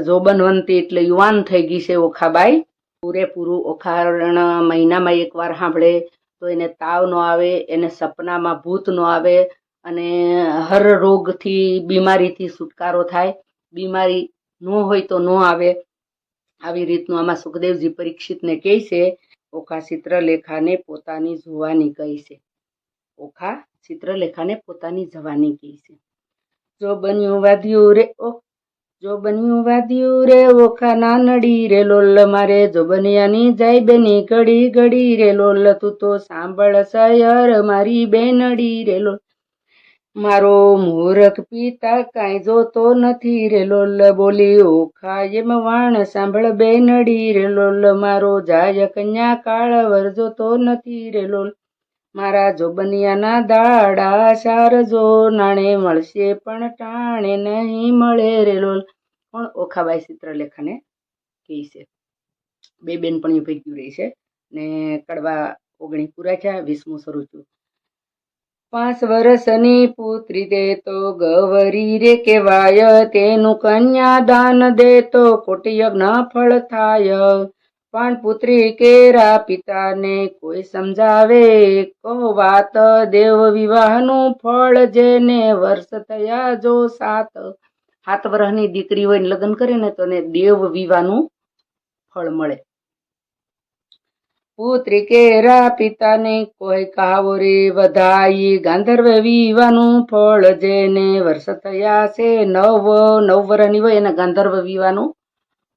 જોબનવંતી એટલે યુવાન થઈ ગઈ છે ઓખાબાઈ. પૂરેપૂરું ઓખારણ મહિનામાં એકવાર સાંભળે તો એને તાવ ન આવે, એને સપનામાં ભૂત ન આવે, અને હર રોગથી બીમારીથી છુટકારો થાય. બીમારી ન હોય તો ન આવે. આવી રીતનું આમાં સુખદેવજી પરીક્ષિતને કહે છે. ઓખા ચિત્રલેખાને પોતાની જુવાની કહી છે. ઓખા ચિત્રલેખાને પોતાની જવાની કહે છે. જો બન્યું વાદ્યું રે ઓખા નાનડી રે લોલ મારે, જો બનિયાની જાય બેની ઘડી ઘડી રે લોલ. તું તો સાંભળ સયર મારી બેનડી રે લોલ, મારો મૂરખ પિતા કાંઈ જોતો નથી રે લોલ. બોલી ઓખા એમ વાણ સાંભળ બેનડી રે લોલ, મારો જાય કન્યા કાળવર જોતો નથી રે લોલ. મારા જોબનિયાના દાડા સારજો, નાણે મળશે પણ ટાણે નહીં મળે રે લોલ. પણ ઓખાબાઈ ચિત્રલેખાને કહે છે. બે બેનપણીઓ ભેગી રહી છે, ને કડવા 19 પૂરા થયા, 20મું શરૂ થયું. 5 વર્ષની પુત્રી દે તો ગવરી રે કેવાય, તેનું કન્યાદાન દે તો કોટી યજ્ઞ ફળ થાય. પણ પુત્રી કેરા પિતાને કોઈ સમજાવે કહો વાત, દેવ વિવાહનું ફળ જેને વર્ષ થયા જો 7. 7 વર્ષની દીકરી હોય ને લગ્ન કરે ને તો એને દેવ વિવાહનું ફળ મળે. પુત્રી કેરા પિતાને કોઈ કહાવો રે વધાઈ, ગાંધર્વ વિવાહનું ફળ જેને વર્ષ થયા છે 9 વર્ષની હોય એને ગાંધર્વ વિવાહનું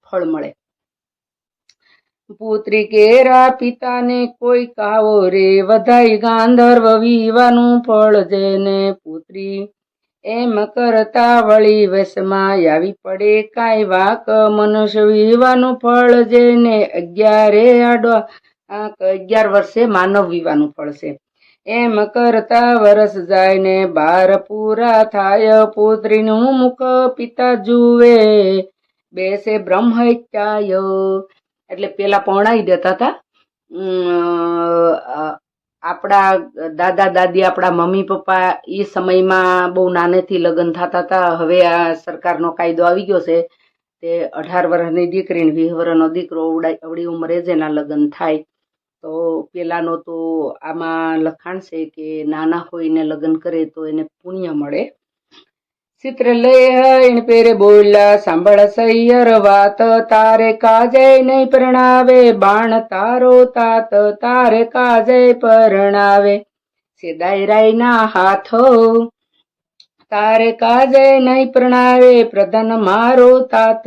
ફળ મળે. પુત્રી કેરા પિતાને કોઈ કહાવો રે વધાઈ, ગાંધર્વ વિવાહનું ફળ જેને પુત્રી. એમ કરતા વળી વશમાં આવી પડે કાંઈ વાક, મનુષ્ય વિવાહનું ફળ જેને 11 વર્ષે માનવ વિવાહનું ફળ છે. એમ કરતા વર્ષ જાય ને 12 પૂરા થાય, પુત્રીનું મુખ પિતા જુએ બેસે બ્રહ્મહત્યાય. એટલે પેલા પરણાવી દેતા હતા. આપણા દાદા દાદી, આપણા મમ્મી પપ્પા એ સમયમાં બહુ નાનેથી લગ્ન થતા હતા. હવે આ સરકારનો કાયદો આવી ગયો છે તે 18 વર્ષની દીકરીને 20 વર્ષનો દીકરો અવળી ઉંમરે જ એના લગ્ન થાય. તો પેલાનો તો આમાં લખાણ છે કે નાના હોઈને લગ્ન કરે તો એને પુણ્ય મળે. ચિત્રલેખ પેરે બોલ્યા સાંભળ સૈયર વાત, તારે કાજે નહીં પરણાવે બાણ તારો તાત, તારે કાજે પરણાવે સેદાય રાયના હાથો. તારે કાજે નહીં પરણાવે પ્રધાન મારો તાત,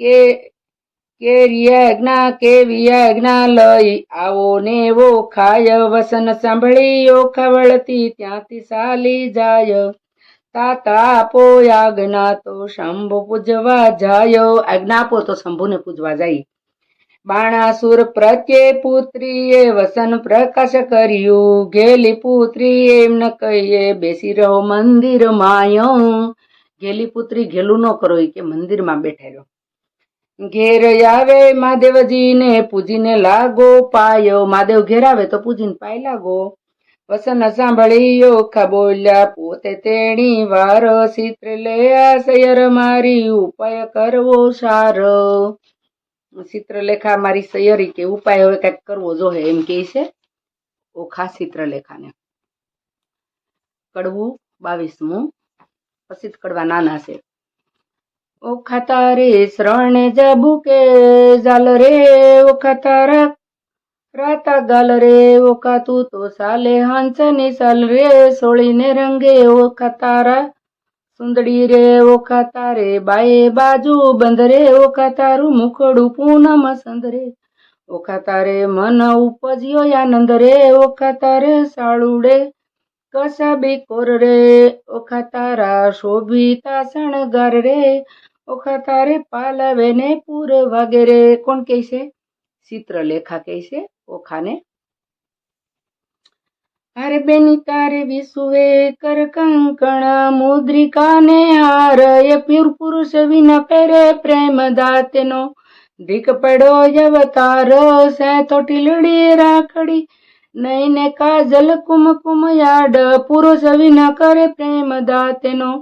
કે કેવી આજ્ઞા લઈ આવો ને એવો ખાય. વસન સાંભળી ઓખા વળતી ત્યાંથી ચાલી જાય, તાત આપો આજ્ઞા તો શંભુ પૂજવા જાયો. આજ્ઞા આપો તો શંભુને પૂજવા જાય. બાણાસુર પ્રત્યે પુત્રીએ વસન પ્રકાશ કર્યું. ઘેલી પુત્રી એમ ન કહીએ બેસી રહો મંદિર માયો. ઘેલી પુત્રી ઘેલું ન કરો કે મંદિરમાં બેઠેલો. ઘેર આવે મહાદેવજીને પૂજીને લાગો પાયો. મહાદેવ ઘેર આવે તો પૂજીને પાય લાગો. વસન સાંભળી ઓખા બોલ્યા પોતે તેણી વાર. ચિત્ર લે આ સૈયર મારી ઉપાય કરવો સાર. ચિત્રલેખા મારી સૈયરી કે ઉપાય હવે કઈક કરવો જોહે એમ કે છે ઓખા ચિત્રલેખાને. કડવું 22મું. પછી કડવા નાના છે. ઓખા તારે શ્રવણે જબુકે જાલ રે. ઓખા તારા રાતા ગાલ રે. ઓખા તું તો સાલે હંસની સાલ રે. સોળીને રંગે ઓખા તારા સુંદડી રે. ઓખા તારે બાએ બાજુ બંધ રે. ઓખા તારું મુખડું પૂનમ સંદ રે. ઓખા તારે મન ઉપજ્યો આનંદ રે. ઓખા તારે સાળુડે કસાબી કોર રે. ઓખા તારા શોભિતા શણગાર રે. ઓખા તારે પાલવે ને પૂર વાગે રે. કોણ કહે છે? ચિત્રલેખા કહે છે ઓખાને. હારે બેની તારે વિસુવે કર કંકણ મુદ્રિકાને હાર. એ પીર પુરુષ વિના પહેરે પ્રેમ દાતેનો ધીક પડ્યો અવતાર. સે તો ટીલડી રાખડી નહીં ને કાજલ કુમકુમ યાડ. પુરુષ વિના કરે પ્રેમ દાતેનો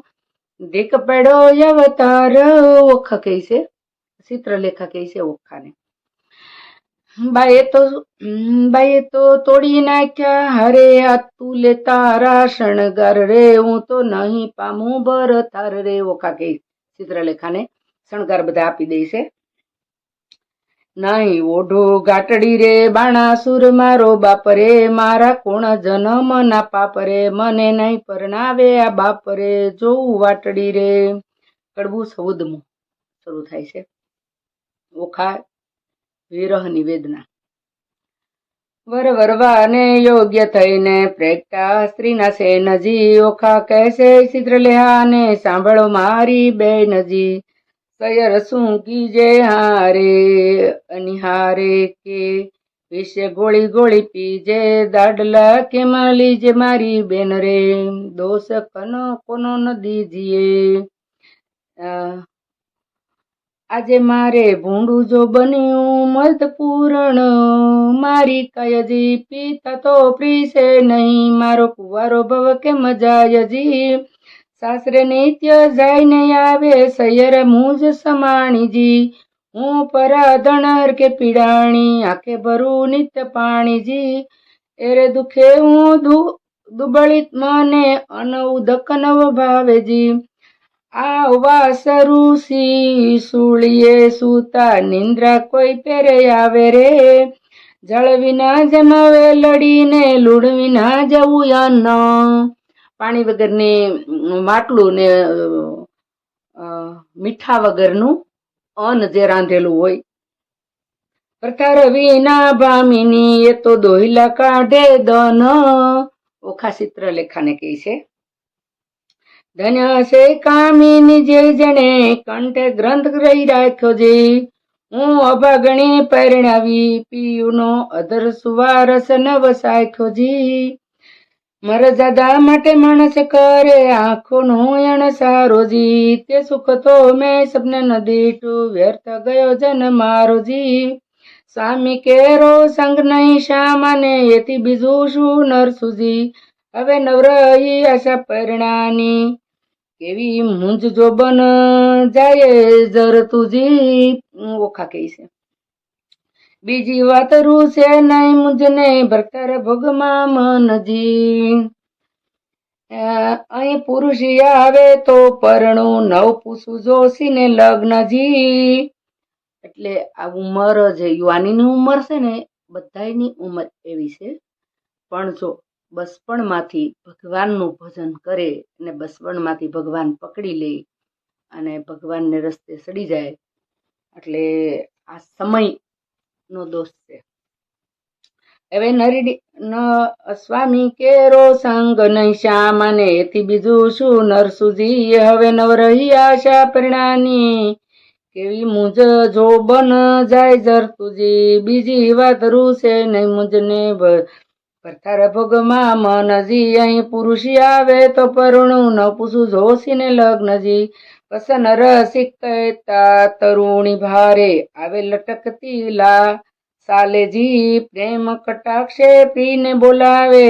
ધીક પડ્યો અવતાર. ઓખા કહે છે ચિત્રલેખા કહે છે ઓખાને. બાએ તો તોડી નાખ્યા હરે તું લે તારા શણગાર રે. હું તો નહીં પામું ભરતાર રે. ઓખા કહે ચિત્રલેખાને શણગાર બધા આપી દે છે. નહીં ઓઢો ગાટડી રે. બાણાસુર મારો બાપ રે. મારા કોણ જન્મ ના પાપ રે. મને નહીં પરણાવે આ બાપ રે. જોઉં વાટડી રે. કડવું 14મું શરૂ થાય છે. ઓખા વિરહની વેદના. વરવાને યોગ્ય થઈને પ્રેગટા સ્ત્રીના સેનજી. ઓખા કહેશે ચિત્રલેખાને સાંભળો મારી બેનજી. સૈયર શું કીજે હારે અનિહારે કે વિશે ગોળી ગોળી પીજે. દાડલા કેમ લીજે મારી બેન રે. દોષ કનો કોનો ન દીજીએ. આજે મારે ભૂંડું જો બન્યું મત પૂરણ. મારી કાયજી પિતા તો પ્રીસે નહીં. મારો કુંવારો ભવ કેમ જાયજી. સાસરે નિત્ય જાયને આવે સૈયર મુજ સમાણીજી. હું પરાધણ કે પીડાણી આંખે ભરું નિત્ય પાણીજી. એરે દુખે હું દુબળિત મને અન ઉદક નવ ભાવેજી. આવા સરુસી સુળીએ સૂતા નિંદ્રા કોઈ પેરે આવે રે. જળ વિના જમાવે લડીને લૂણ વિના જવું અન્ન. પાણી વગરની માટલું ને મીઠા વગરનું અન્ન જે રાંધેલું હોય. પ્રકાર વિના ભામિની એ તો દોહિલા કાઢે દન. ઓખા ચિત્રલેખાને કહે છે. ધન્ય છે કામિની જે જણે કંઠે ગ્રંથ રહી રાખ્યો જે. હું અભાગણી પરણાવી પીયુનો અધર સુવારસ નવ સાખ્યો જી. મરજાદા માટે માણસ કરે આંખોનો યણ સારો જી. તે સુખ તો મેં સપને ન દીઠું વ્યર્થ ગયો જન મારો જી. સ્વામી કેરો સંગ નહીં શામાને એથી બીજું શું નરસુજી. હવે નવરહી આશા પરણાની કેવી મુંજ જો બન જાય જરતુજી. ઓખા કહે છે. બીજી વાત રૂ છે નહીં મુંજને ભરતાર ભોગમાં મનજી. અહીં પુરુષ આવે તો પરણું નવ પૂછું જોશી ને લગ્નજી. એટલે આ ઉંમર જે યુવાનીની ઉંમર છે ને બધાની ઉંમર એવી છે. પણ જો બચપણમાંથી ભગવાનનું ભજન કરે અને બચપણમાંથી ભગવાન પકડી લે અને ભગવાનને રસ્તે સડી જાય એટલે આ સમયનો દોષ છે. હવે નરી ન સ્વામી કેરો સંગ નહીં શ્યામ, અને એથી બીજું શું નરસુજી, હવે નવ રહી આશા પરિણાની, કેવી મુજ જો બન જાય જરતુજી, બીજી વાત રૂસે નહીં મુજને પરથાર ભોગમાં મનજી, અહીં પુરુષી આવે તો પરણું ન પૂછું જોશીને લગ્નજી, પસન રસિક કહેતા તરુણી ભારે, આવે લટકતી લા સાલેજી, પ્રેમ કટાક્ષે પ્રિયને બોલાવે,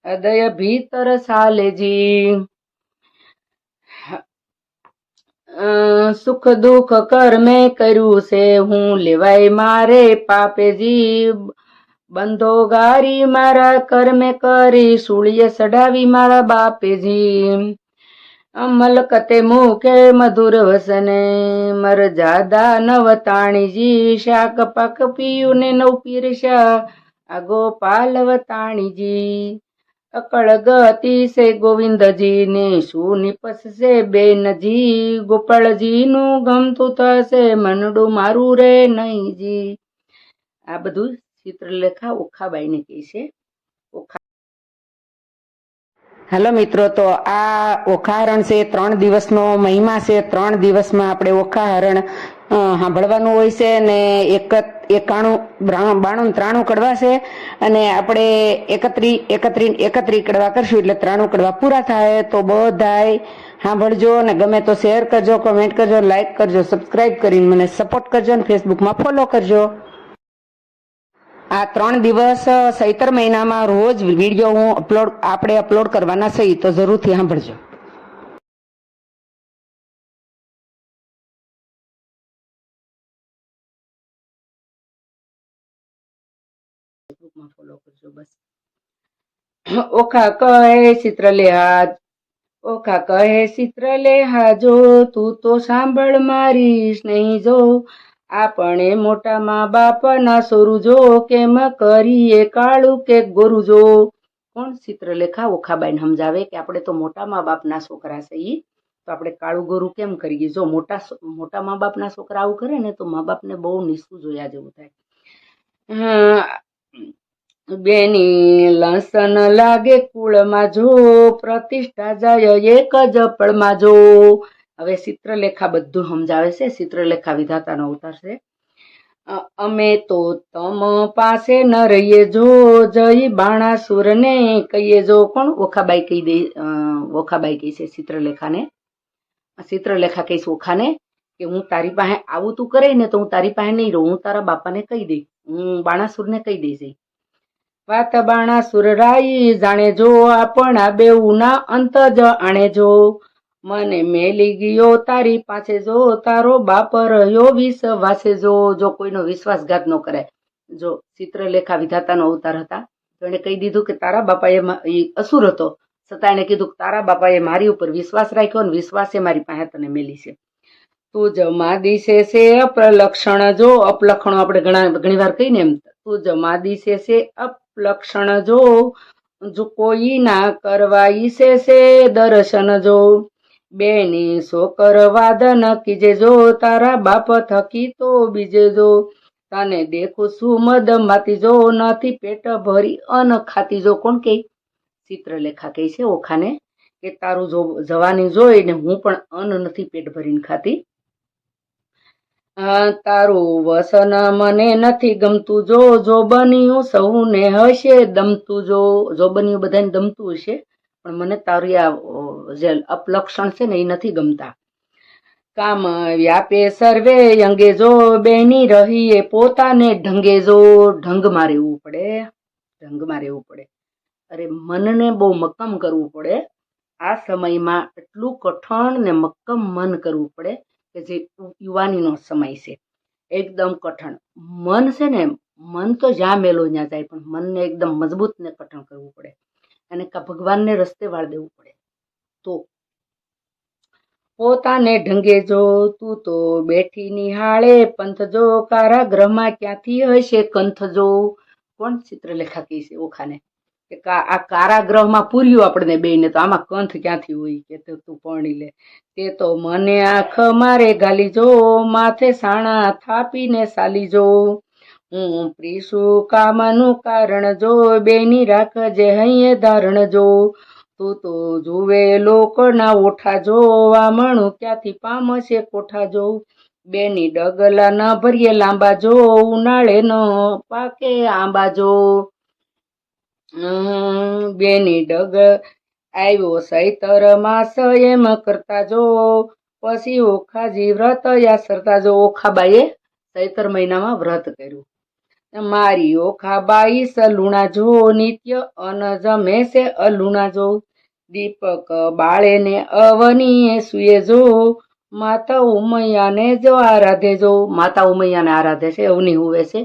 હૃદય ભીતર સાલેજી, સુખ દુઃખ કર્મે કર્યું છે હું, લેવાય મારે પાપેજી, બંધો ગારી મારા કર્મે કરી, સૂળીએ સડાવી મારા બાપેજી, મલકતે મુખે મધુર વસને, મર જાદા નવતાણીજી, શાક પાક પીયું ને નવ પીરસા, આ ગોપાલ વતાણીજી, અકળ ગતિ સે ગોવિંદજી ને, શું નિપસ છે બેનજી, ગોપાળજી નું ગમતું થશે, મનડું મારું રે નહીંજી. આ બધું ચિત્રલેખા ઓખાબાઈને કહે છે. હેલો મિત્રો, તો આ ઓખાહરણ છે, 3 દિવસનો મહિમા છે. 3 દિવસમાં આપણે ઓખાહરણ સાંભળવાનું હોય છે, અને 92 કડવા છે, અને આપણે 31 કડવા કરશું એટલે 93 કડવા પૂરા થાય. તો બધાય સાંભળજો, અને ગમે તો શેર કરજો, કમેન્ટ કરજો, લાઈક કરજો, સબસ્ક્રાઈબ કરીને મને સપોર્ટ કરજો, અને ફેસબુકમાં ફોલો કરજો. આ 3 દિવસ ચૈત્ર મહિનામાં રોજ વિડીયો આપણે અપલોડ કરવાના છે, તો જરૂરથી સાંભળજો. ફોલો કરજો બસ. ઓખા કહે ચિત્રલેખા, ઓખા કહે ચિત્રલેખા, જો તું તો સાંભળ મારી સ્નેહી જો, આપણે મોટા મા બાપના સોરું જો, કેમ કરીએ કાળું કે ગોરું જો. કોણ? ચિત્રલેખા ઓખાબાઈને સમજાવે કે આપણે તો મોટા મા બાપના છોકરા છે, તો આપણે કાળું ગોરું કેમ કરીએ. જો મોટા મા બાપના છોકરા આવું કરે ને, તો મા બાપને બહુ નીચું જોયા જેવું થાય. બેની લસન લાગે કુળમાં જો, પ્રતિષ્ઠા જાય એક જ પળમાં જો. હવે ચિત્રલેખા બધું સમજાવે છે. ચિત્રલેખા વિધાતાનો અવતાર છે. અમે તો તમ પાસે ન રહીએ જો, જઈ બાણાસુરને કહીએ જો. કોણ? ઓખાબાઈ કહી દે. ઓખાબાઈ કહી છે ચિત્રલેખાને. ચિત્રલેખા કહીશ ઓખાને કે હું તારી પાસે આવું તું કરે ને, તો હું તારી પાસે નહીં રહું, હું તારા બાપાને કહી દઈ, હું બાણાસુરને કહી દઈશ. વાત બાણાસુર રાઈ જાણે જો, આપણા બેઉના અંત જ આણે જો, મને મેલી ગયો તારી પાસે જો, તારો બાપ રહ્યો વિશ્વાસે જો. જો કોઈનો વિશ્વાસઘાત ન કરે. જો ચિત્રલેખા વિધાતાનો અવતાર હતા, તો એને કહી દીધું કે તારા બાપાએ, અસુર હતો છતાં એને કીધું કે તારા બાપાએ મારી ઉપર વિશ્વાસ રાખ્યો, અને વિશ્વાસે મારી પાસે તને મેલી છે. તું જમા દિશે છે અપલક્ષણ જો, અપલક્ષણો આપણે ઘણી વાર કહીને એમ, તું જમા દિશે છે અપલક્ષણ જો, જો કોઈ ના કરવા ઈસે છે દર્શન જો, બેની શોકર વાદન કીજે જો, તારા બાપ થકી તો બીજે જો, તને દેખું છું મદ માતી જો, નથી પેટ ભરી અન ખાતી જો. કોણ કે? ચિત્રલેખા કહે છે ઓખાને કે તારું જો જવાની જોઈ ને, હું પણ અન્ન નથી પેટ ભરીને ખાતી. તારું વસન મને નથી ગમતું જો, જો બન્યું સૌને હશે દમતું જો. જો બન્યું બધાને દમતું હશે, પણ મને તારી આ જે અપલક્ષણ છે ને એ નથી ગમતા. કામ વ્યાપે સર્વે અંગે જો, બેની રહીએ પોતાને ઢંગે જો. ઢંગમાં રહેવું પડે, ઢંગમાં રહેવું પડે. અરે મનને બહુ મક્કમ કરવું પડે. આ સમયમાં એટલું કઠણ ને મક્કમ મન કરવું પડે કે જે યુવાનીનો સમય છે, એકદમ કઠણ મન છે ને. મન તો જ્યાં મેલો ત્યાં જાય, પણ મનને એકદમ મજબૂત ને કઠણ કરવું પડે, અને ભગવાનને રસ્તે વાળ દેવું પડે. તો પોતાને ઢંગે જો, તું તો બેઠી નિહાળે પંથ જો, કારાગૃહમાં ક્યાંથી હશે કંથ જો. કોણ? ચિત્રલેખા કહે છે ઓખાને કે આ કારાગૃહમાં પૂર્યું આપણને બેને, તો આમાં કંથ ક્યાંથી હોય કે તું પરણી લે. તે તો મને આંખ મારે ગાલી જો, માથે સાણા થાપીને સાલી જો, હું પ્રીશું કામનું કારણ જો, બેની રાખજે હૈયે ધારણ જો. તું તો જુએ લોકના ઓઠા જો, વામણું ક્યાંથી પામશે કોઠા જો. બેની ડગલા ન ભરીએ લાંબા જો, ઉનાળે ન પાકે આંબા જો. બેની ડગ આવ્યો સૈતર માસ એમ કરતા જો, પછી ઓખાજી વ્રત યાસરતા જો. ઓખાબાઈએ સૈતર મહિનામાં વ્રત કર્યું. મારી ઓખાબાઈ સલુણા જો, નિત્ય અન જમે છે અલુણા જો. દીપક બાળે ને અવનીએ સુએ જો, માતા ઉમૈયાને જો આરાધે જો. માતા ઉમૈયાને આરાધે છે, અવની હુવે છે.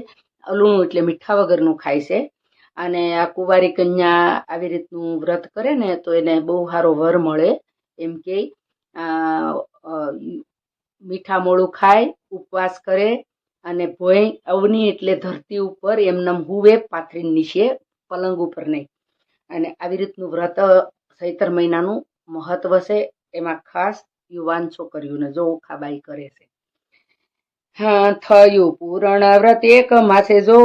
અલુણું એટલે મીઠા વગરનું ખાય છે. અને આ કુંવારી કન્યા આવી રીતનું વ્રત કરે ને તો એને બહુ સારો વર મળે એમ કે. મીઠા મોળું ખાય, ઉપવાસ કરે અને ભોય અવની એટલે ધરતી ઉપર એમનેમ હુવે, પાથરી નીચે, પલંગ ઉપર નહીં. અને આવી રીતનું વ્રત સૈતર મહિનાનું મહત્વ છે. એમાં ખાસ યુવાન છોકરીઓને જો ઓખાબાઈ કરે છે. હા, થયું પૂરણ વ્રત એક માસે જો,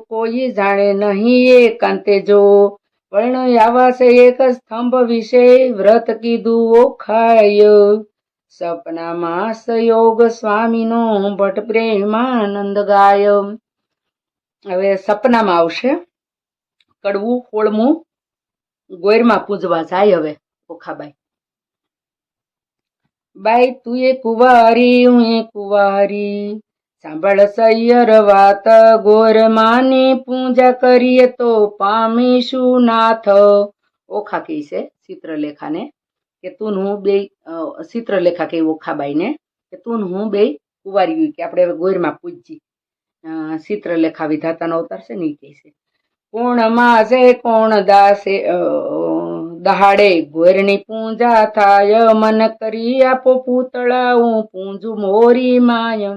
કોઈ જાણે નહીં એકાંતે જો. વર્ણ આવાસે એક સ્તંભ વિશે, વ્રત કીધું ઓખાય. સપનામાં સયોગ સ્વામીનો ભટ્ટ પ્રેમાનંદ ગાય. હવે સપનામાં આવશે કડવું હોળમું ગોયરમાં પૂજવા જાય. હવે ઓખાબાઈ બાઈ તું એ કુંવારી હું એ કુંવારી, સાંભળ સૈયર વાત, ગોરમાની પૂજા કરીએ તો પામીશું નાથ. ઓખા કહી છે ચિત્રલેખાને કે તું હું બે, ચિત્રલેખા કહી ઓખાબાઈને કે તું હું બે કુંવારી કે આપણે ગોરમાં પૂજજી. ચિત્રલેખા વિધાતાનો અવતાર છે ને એ કહે છે. કોણ માસે કોણ દાસે દહાડે ગોરની પૂજા થાય, મન કરી આપો પૂતળા હું પૂંજુ મોરી માય.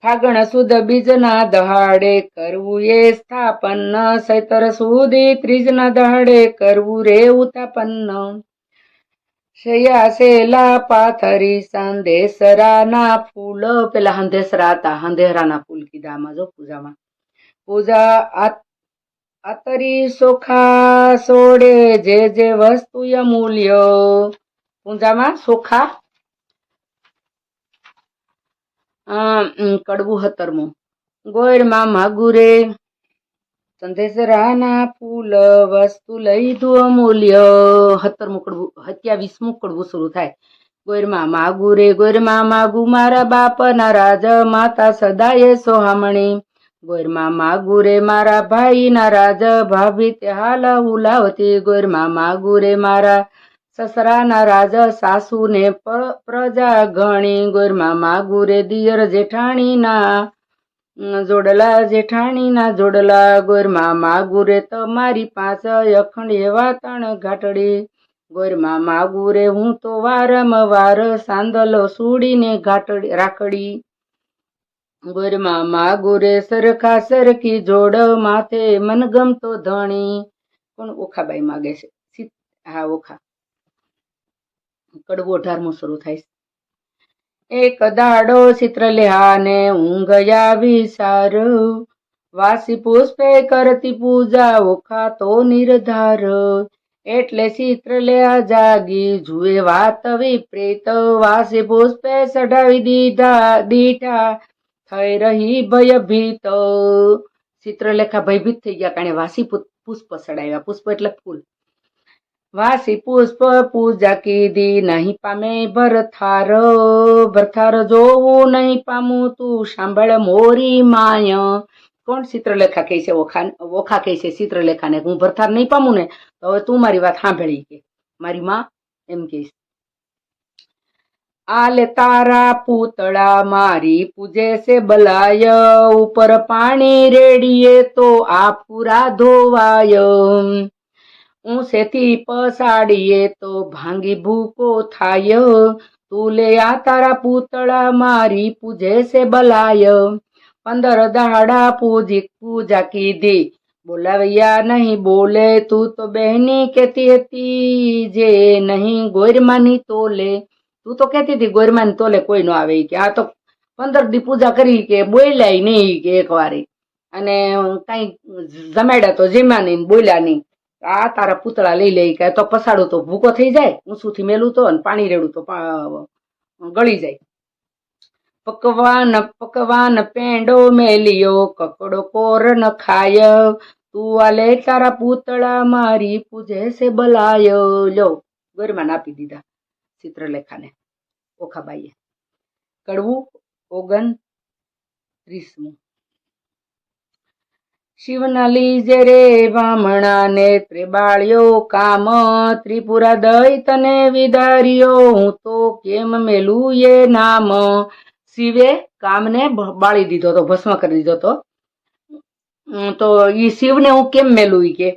ફાગણ સુદ બીજના દહાડે કરવું એ સ્થાપન, સૈતર સુધી ત્રીજના દહાડે કરવું રે ઉત્થાપન. શયાસેલા પાથરી સંદેશરાના ફૂલ, પેલા હંધેસરા હતા, હંધેરાના ફૂલ કીધા આમાં જો પૂજામાં. પૂજા આતરી સોખા સોડે જે જે વસ્તુ અમૂલ્ય. પૂજામાં સોખા કડવું 17મું. ગોરમાં માગુરે સંધેસરાના ફૂલ, વસ્તુ લઈધું અમૂલ્ય. 17મું કડવું, 27મું કડવું શરૂ થાય. ગોરમાં માગુરે ગોરમાં માગુ મારા બાપના રાજ, માતા સદાય સોહામણી. ગોરમાં માગુરે મારા ભાઈના રાજ, ભાભી તે હાલ હુલાવતી. ગોરમાં માગુરે મારા સસરાના રાજ, સાસુને પ્રજા ઘણી. ગોરમાં માગુરે દિયર જેઠાણીના જોડલા, જેઠાણીના જોડલા. ગોરમાં માગુરે તમારી પાંચ, અખંડ એવા તણ ઘાટડી. ગોરમાં માગુરે હું તો વારંવાર, સાંદલો સુડીને રાખડી. ગોરમાં માગુરે સરખા સરખી જોડ, માથે મનગમતો ધણી. કોણ ઓખાબાઈ માગે છે? હા ઓખા. કડવું 18મું શરૂ થાય છે. એક દાડો ચિત્રલેહાને ઊંઘ આવી સાર, વાસી પુષ્પે કરતી પૂજા ઓખા તો નિર્ધાર. એટલે ચિત્રલેહા જાગી જુએ વાત વિપરીત, વાસી પુષ્પે ચઢાવી દીઠા થઈ રહી ભયભીત. ચિત્રલેખા ભયભીત થઈ ગયા કારણ વાસી પુષ્પ ચડાવ્યા. પુષ્પ એટલે ફૂલ. વાસી પુષ્પ પૂજા કીધી નહીં પામે ભરથાર, ભરથાર જોવું નહીં પામું તું સાંભળ મોરી માય. કોણ? ચિત્રલેખા કહે છે ઓખા કહે છે ચિત્રલેખાને, હું ભરથાર નહીં પામું ને તો હવે તું મારી વાત સાંભળી કે મારી માં એમ કે. આલે તારા પૂતળા મારી પૂજે છે બલાય, ઉપર પાણી રેડીએ તો આ પૂરા ધોવાય. ઊંસેથી પસાડીએ તો ભાંગી ભૂકો થાય, તું લે આ તારા પૂતળા મારી પૂજે છે બલાય. 15 દાડા પૂજા કીધી, બોલાવ્યા નહીં બોલે. તું તો બહેની કેતી હતી જે નહીં ગોરમાની તોલે. તું તો કેતી હતી ગોરમાની તોલે કોઈ ન આવે કે આ તો 15 દી પૂજા કરી કે બોલાય નહીં કે એક વાર. અને કઈ જમાડ્યા તો જેમાં નહીં, બોલ્યા નહીં. આ તારા પૂતળા લઈ લે કે તો પસાડું તો ભૂકો થઈ જાય, ઊંચુંથી મેલું તો અને પાણી રેડું તો ગળી જાય. પકવાન પકવાન પેંડો મેલિયો, કકડો કોર ન ખાય, તું આલે તારા પૂતળા મારી પૂજે છે બલાય. લો ગરમાન આપી દીધા ચિત્રલેખાને ઓખાબાઈએ. કડવું 29. શિવના લીજે રે બામણા નેત્રે બાળ્યો કામ, ત્રિપુરા દઈ તને વિદાર્યો, હું તો કેમ મેલું એ નામ. શિવે કામને બાળી દીધો તો, ભસ્મ કરી દીધો તો ઈ શિવને હું કેમ મેલું કે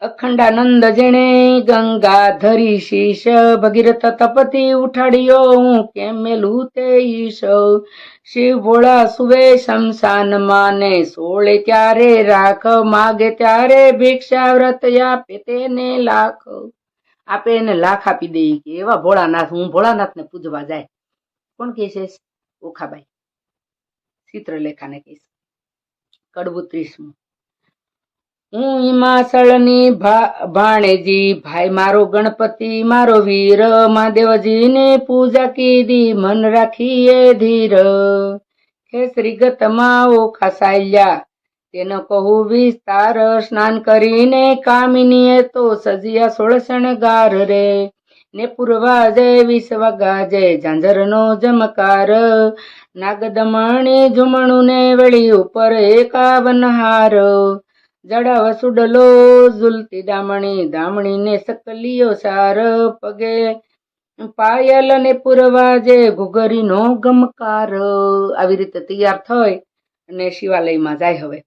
અખંડાનંદ જેણે ગંગા ધરી શીશ, ભગીરથ તપથી ઉઠાડ્યો, હું કેમ મેલું તે ઈશ. શિવ ભોળા સુવે શમશાનમાં ને સોળે ત્યારે રાખ, માગે ત્યારે ભિક્ષા વ્રત આપે તેને લાખ. આપે એને લાખ આપી દે કે એવા ભોળાનાથ, હું ભોળાનાથ ને પૂજવા જાય. કોણ કે છે? ઓખાબાઈ ચિત્રલેખાને કહીશ. કડવું 30. હું હિમાચળની ભાણેજી, ભાઈ મારો ગણપતિ મારો વીર, મહાદેવજીને પૂજા કીધી મન રાખીએ ધીર. ખેસરી ગતમાં ઓખા સાલ્યા, તેનો કહું વિસ્તાર, સ્નાન કરીને કામિનીએ તો સજિયા 16 શણગાર રે, ને પૂર્વા જય વિશ્વ ગાજે ઝાંઝરનો જમકાર, નાગદમણી ઝુમણું ને વળી ઉપર 51 હાર, જડાવ સુડલો ઝુલતી દામણી, દામણીને સકલિયો સાર, પગે પાયલ ને પુરવાજે ઘુઘરીનો ગમકાર. આવી રીતે તૈયાર થઈ અને શિવાલયમાં જાય. હવે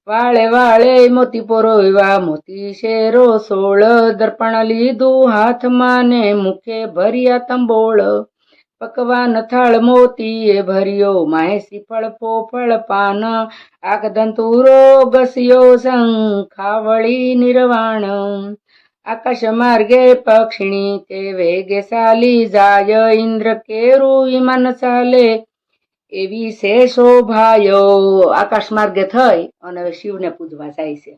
વાળે વાળે મોતી પોરોવ્યા, મોતી શેરો 16, દર્પણ લીધું હાથમાં ને મુખે ભર્યા તંબોળ, પકવાન થાળ મોતીએ ભર્યો, માહે શ્રીફળ ફોફળ પાન, આગ ધંતુરો ઘસ્યો શંખાવળી નિર્વાણ, આકાશ માર્ગે પક્ષિણી તે વેગે ચાલી જાય, ઇન્દ્ર કેરું વિમાન ચાલે એવી છે શોભાયો. આકાશ માર્ગે થઈ અને શિવને પૂજવા જાય છે.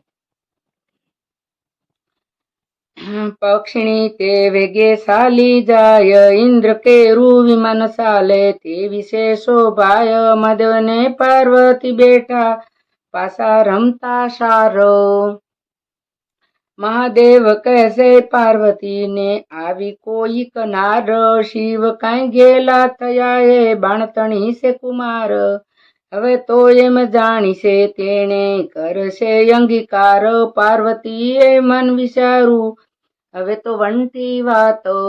પક્ષિણી તે વેગે ચાલી જાય, ઇન્દ્ર કેરું વિમાન ચાલે તે વિશે શોભાય, મહાદેવને પાર્વતી બેઠા પાસા રમતા સારો. મહાદેવ કહેશે પાર્વતીને આવી કોઈ કનાર, શિવ કાંઈ ગેલા થયા એ બાણતણી છે કુમાર, હવે તો એમ જાણી છે તેણે કરશે અંગીકાર, પાર્વતીએ મન વિચારું હવે તો વંટી વાતો.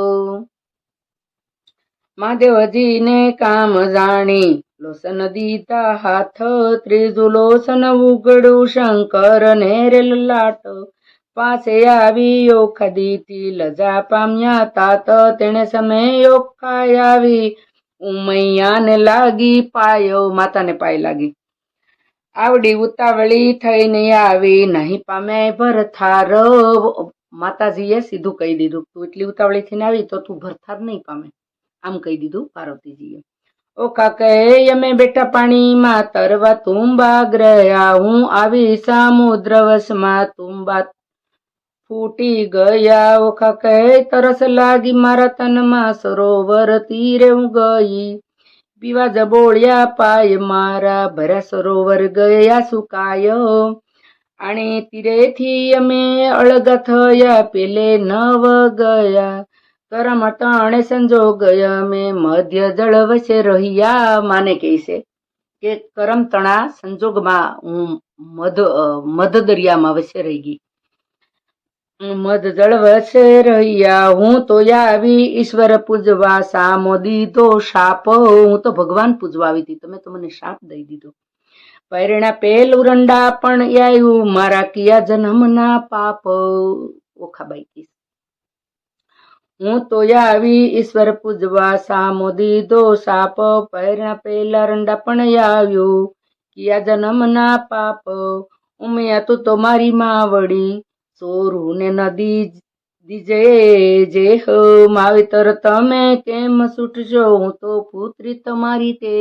મહાદેવજીને કામ જાણી લોસન દીધા હાથ, ત્રીજું લોસન ઉગડું શંકર ને રે લલાટ, પાસે આવી ઓખા દીધી લજા પામ્યા તાત, તેણે સમય ઓખા આવી ઉમૈયાને લાગી પાયો, માતાને પાય લાગી. આવડી ઉતાવળી થઈને આવી નહીં પામે ભરથાર, માતાજીએ સીધું કહી દીધું તું એટલી ઉતાવળી થઈને આવી તો તું ભરથાર નહીં પામે, આમ કહી દીધું પાર્વતીજીએ. ઓખા કહે અમે બેટા પાણીમાં તરવા તુંબા ગયા, હું આવી સમુદ્ર વશમાં તુંબા ફૂટી ગયા. ઓખા કહે તરસ લાગી મારા તનમાં સરોવર તીરે હું ગઈ, પીવા જબોળ્યા પાય મારા ભર્યા સરોવર ગયા સુકાય, આણે તીરેથી અમે અળગા થયા પેલે નવ ગયા, કરમ તણે સંજોગ અમે મધ્ય જળ વચ્ચે રહ્યા. માને કહે છે કે કરમ તણા સંજોગમાં હું મધ દરિયામાં વચ્ચે રહી ગઈ, મધ જળ વચ્ચે રહ્યા, હું તો આવી ઈશ્વર પૂજવા સામો દીધો શાપ, હું તો ભગવાન પૂજવા આવી હતી, તમે તો મને શાપ દઈ દીધો. પૈરણા પેલું રંડા પણ આવ્યું મારા કિયા જન્મના પાપ. ઓખાબાઈ કી હું તો આવી ઈશ્વર પૂજવા સામો દીધો શાપ, પૈરણા પેલા રંડા પણ આવ્યું કિયા જન્મના પાપ, ઉમિયા તું તો મારી માવડી સોરું ને નદી દીજે જે માવિતર તમે કેમ છૂટશો, હું તો પુત્રી તમારી તે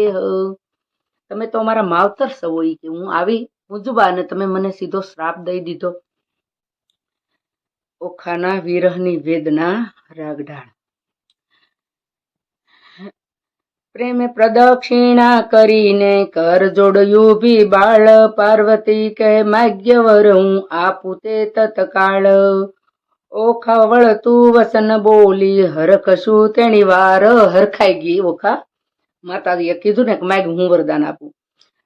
તમે તો અમારા માવતર સવો ઈ કે હું આવી મુજબા અને તમે મને સીધો શ્રાપ દઈ દીધો. ઓખાના વિરહની વેદના રાગઢાળ. પ્રેમે પ્રદક્ષિણા કરીને કર જોડ્યું ભી બાળ. પાર્વતી કહે માગ્યવર હું આપું તે તત્કાળ. ઓખા વળતું વસન બોલી હરખશું તેણી વાર. હરખાઈ ગઈ ઓખા. માતાજીએ કીધું ને કે માગ હું વરદાન આપું.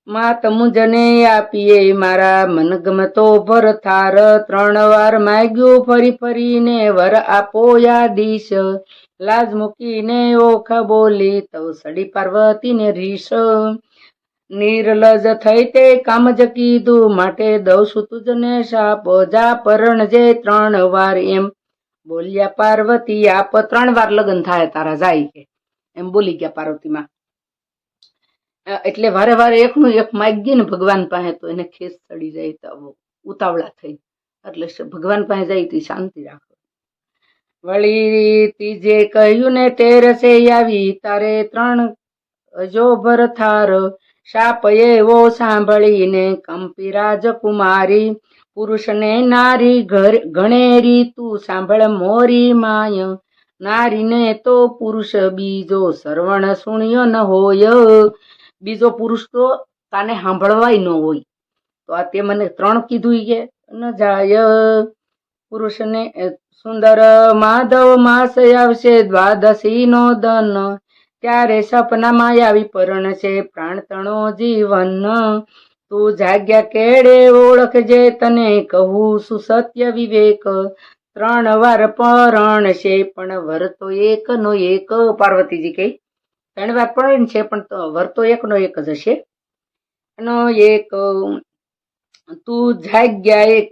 માત મુજને આપીએ મારા મનગમતો ભરથાર. 3 વાર માગ્યું ફરી ફરીને વર આપો યાદીશ. લાજ મૂકીને ઓખા બોલી તો સડી પાર્વતીને રીસ. નિર્લજ થઈ તે કામજ કીધું માટે દઉં છું તુજને શાપ. જા પરણ જે 3 વાર એમ બોલ્યા પાર્વતી આપ. 3 વાર લગ્ન થાય તારા જાય કે એમ બોલી ગયા પાર્વતીમાં. એટલે વારે વારે એકનું એક માગ્યું ને ભગવાન પાસે તો એને ખેસ ચડી જાય તો ઉતાવળા થઈ. એટલે ભગવાન પાસે જાય તે શાંતિ રાખો. વળી ત્રીજે કહ્યું ને તેરસે આવી તારે 3 જો ભરથાર. શાપ એવો સાંભળીને કંપી રાજકુમારી. પુરુષને નારી ગણેરી તું સાંભળ મોરી માય. નારીને તો પુરુષ બીજો શ્રવણ સુણ્યો ન હોય. બીજો પુરુષ તો તાને સાંભળવાય ન હોય. તો આ તે મને 3 કીધું કે ન જાય. પુરુષને સુંદર માધવ માસ આવશે દ્વાદશી નો દન. ત્યારે સપનામાં આવી પરણ છે પ્રાણતણો જીવન. તું જાગ્યા કેડે ઓળખજે તને કહું સુસત્ય વિવેક. 3 વાર પરણ છે પણ વર તો એક નો એક. પાર્વતીજી કહે 3 વાર પરણ છે પણ વર તો એકનો એક જ હશે. નો એક તું જાગ્યા એક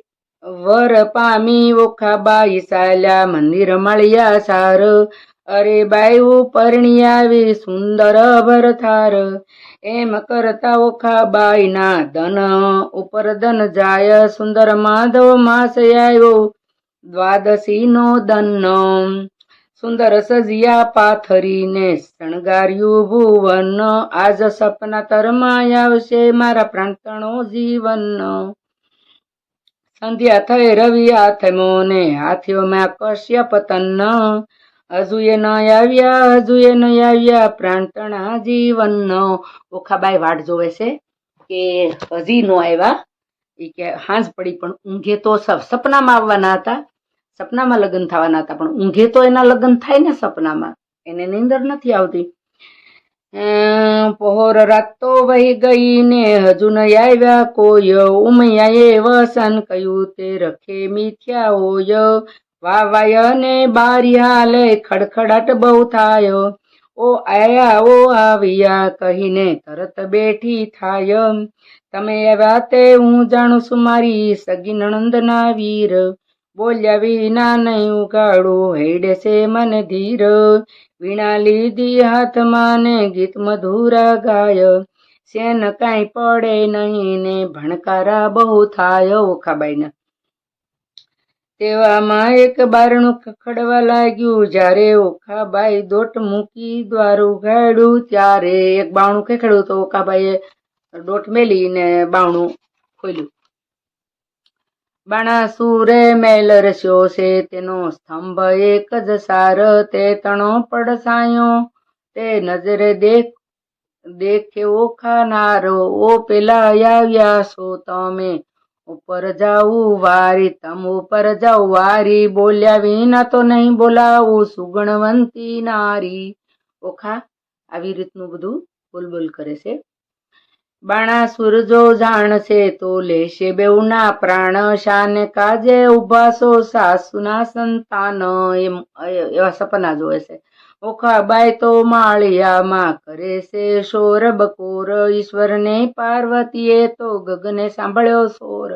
વર પામી. ઓખા બાઈ ચાલ્યા મંદિર મળ્યા સાર. અરે બાયું પરણી આવી સુંદર ભરથાર. એમ કરતા ઓખા બાઈ ના ધન ઉપર ધન જાય. સુંદર માધવ માસ આવ્યો દ્વાદશી નો દન. સુંદર સજિયા પાથરીને શણગાર્યું ભુવન. આજ સપના તરમાં આવશે મારા પ્રાંતણો જીવન. સંધ્યા થઈ રવિ હાથમો ને હાથ્યો માં કશ્યપ તન. હજુએ ન આવ્યા પ્રાંતણા જીવન. ઓખાબાઈ વાટ જોવે છે કે હજી નો આવ્યા. એ કે હાંજ પડી પણ ઊંઘે તો સપનામાં આવવાના હતા. સપનામાં લગ્ન થવાના હતા પણ ઊંઘે તો એના લગ્ન થાય ને સપનામાં. એને નીંદર નથી આવતી. પહોર રાત તો વહી ગઈ ને હજુ ન આવ્યા કોઈ. ઉમૈયાએ વસન કહ્યું તે રખે મિથ્યા હોય. વાવાય ને બારી હાલે ખડખડાટ બહુ થાય. ઓ આવ્યા કહીને તરત બેઠી થાય. તમે આવ્યા તે હું જાણું છું મારી સગી નણંદના વીર. બોલ્યા વિના નહીં ઉગાડું હેડે છે મને ધીર. વીણા લીધી હાથમાં ને ગીત મધુરા ગાય. શેન કાંઈ પડે નહીં ને ભણકારા બહુ થાય. ઓખાબાઈને તેવામાં એક બારણું ખખડવા લાગ્યું. જ્યારે ઓખાબાઈ દોટ મૂકી દ્વાર ઉઘાડ્યું ત્યારે એક બાવણું ખખડ્યું તો ઓખાબાઈએ દોટ મેલીને બાવણું ખોલ્યું. બાણાસુરે મેલ રસ્યો છે તેનો સ્તંભ એક જ સાર. તે તણો પડસાયો તે નજરે દેખે ઓખાનારો. ઓ પેલા આવ્યા છો તમે ઉપર જાવું વારી. તમ ઉપર જાવ વારી. બોલ્યા વિના તો નહીં બોલાવું સુગણવંતી નારી. ઓખા આવી રીતનું બધું બોલ કરે છે. બાણાસુર જો જાણશે તો લેશે બેઉના પ્રાણ. શાને કાજે ઉભા છો સાસુના સંતાન. એમ એવા સપના જોવે છે. ઓખાબાઈ તો માળિયામાં કરે છે શોર બકોર. ઈશ્વરને પાર્વતીએ તો ગગને સાંભળ્યો શોર.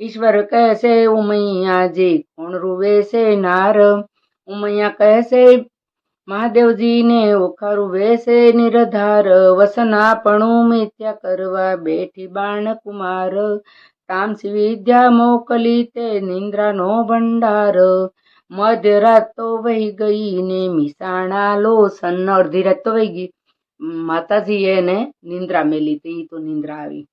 ઈશ્વર કહે છે ઉમૈયાજી કોણ રૂવે છે નાર. ઉમૈયા કહે છે મહાદેવજીને ઓખા રૂવે છે નિરધાર. વસન આપણું મિથ્યા કરવા બેઠી બાણકુમાર. તામસી વિદ્યા મોકલી તે નિંદ્રાનો ભંડાર. મધરાત તો વહી ગઈ ને મિસાણા લોસન. અડધી રાત તો વહી ગઈ માતાજીએ એને નિંદ્રા મેલી હતી, તો નિંદ્રા આવી.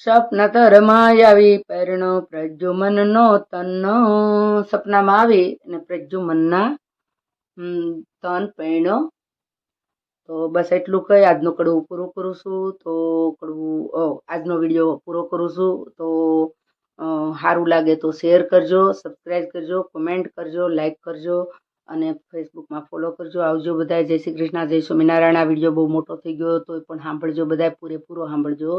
સપના તરમાં આવી પરણો પ્રજ્યુમનનો તન, સપનામાં આવી અને પ્રજ્યુમનના તન પરણ્યો. તો બસ એટલું કહી આજનું કડવું પૂરું કરું છું. તો આજનો વિડીયો પૂરો કરું છું. તો સારું લાગે તો શેર કરજો, સબસ્ક્રાઈબ કરજો, કોમેન્ટ કરજો, લાઈક કરજો અને ફેસબુકમાં ફોલો કરજો. આવજો બધા. જય શ્રી કૃષ્ણ, જય સ્વામિનારાયણ. આ વિડીયો બહુ મોટો થઈ ગયો તો પણ સાંભળજો, બધા પૂરેપૂરો સાંભળજો.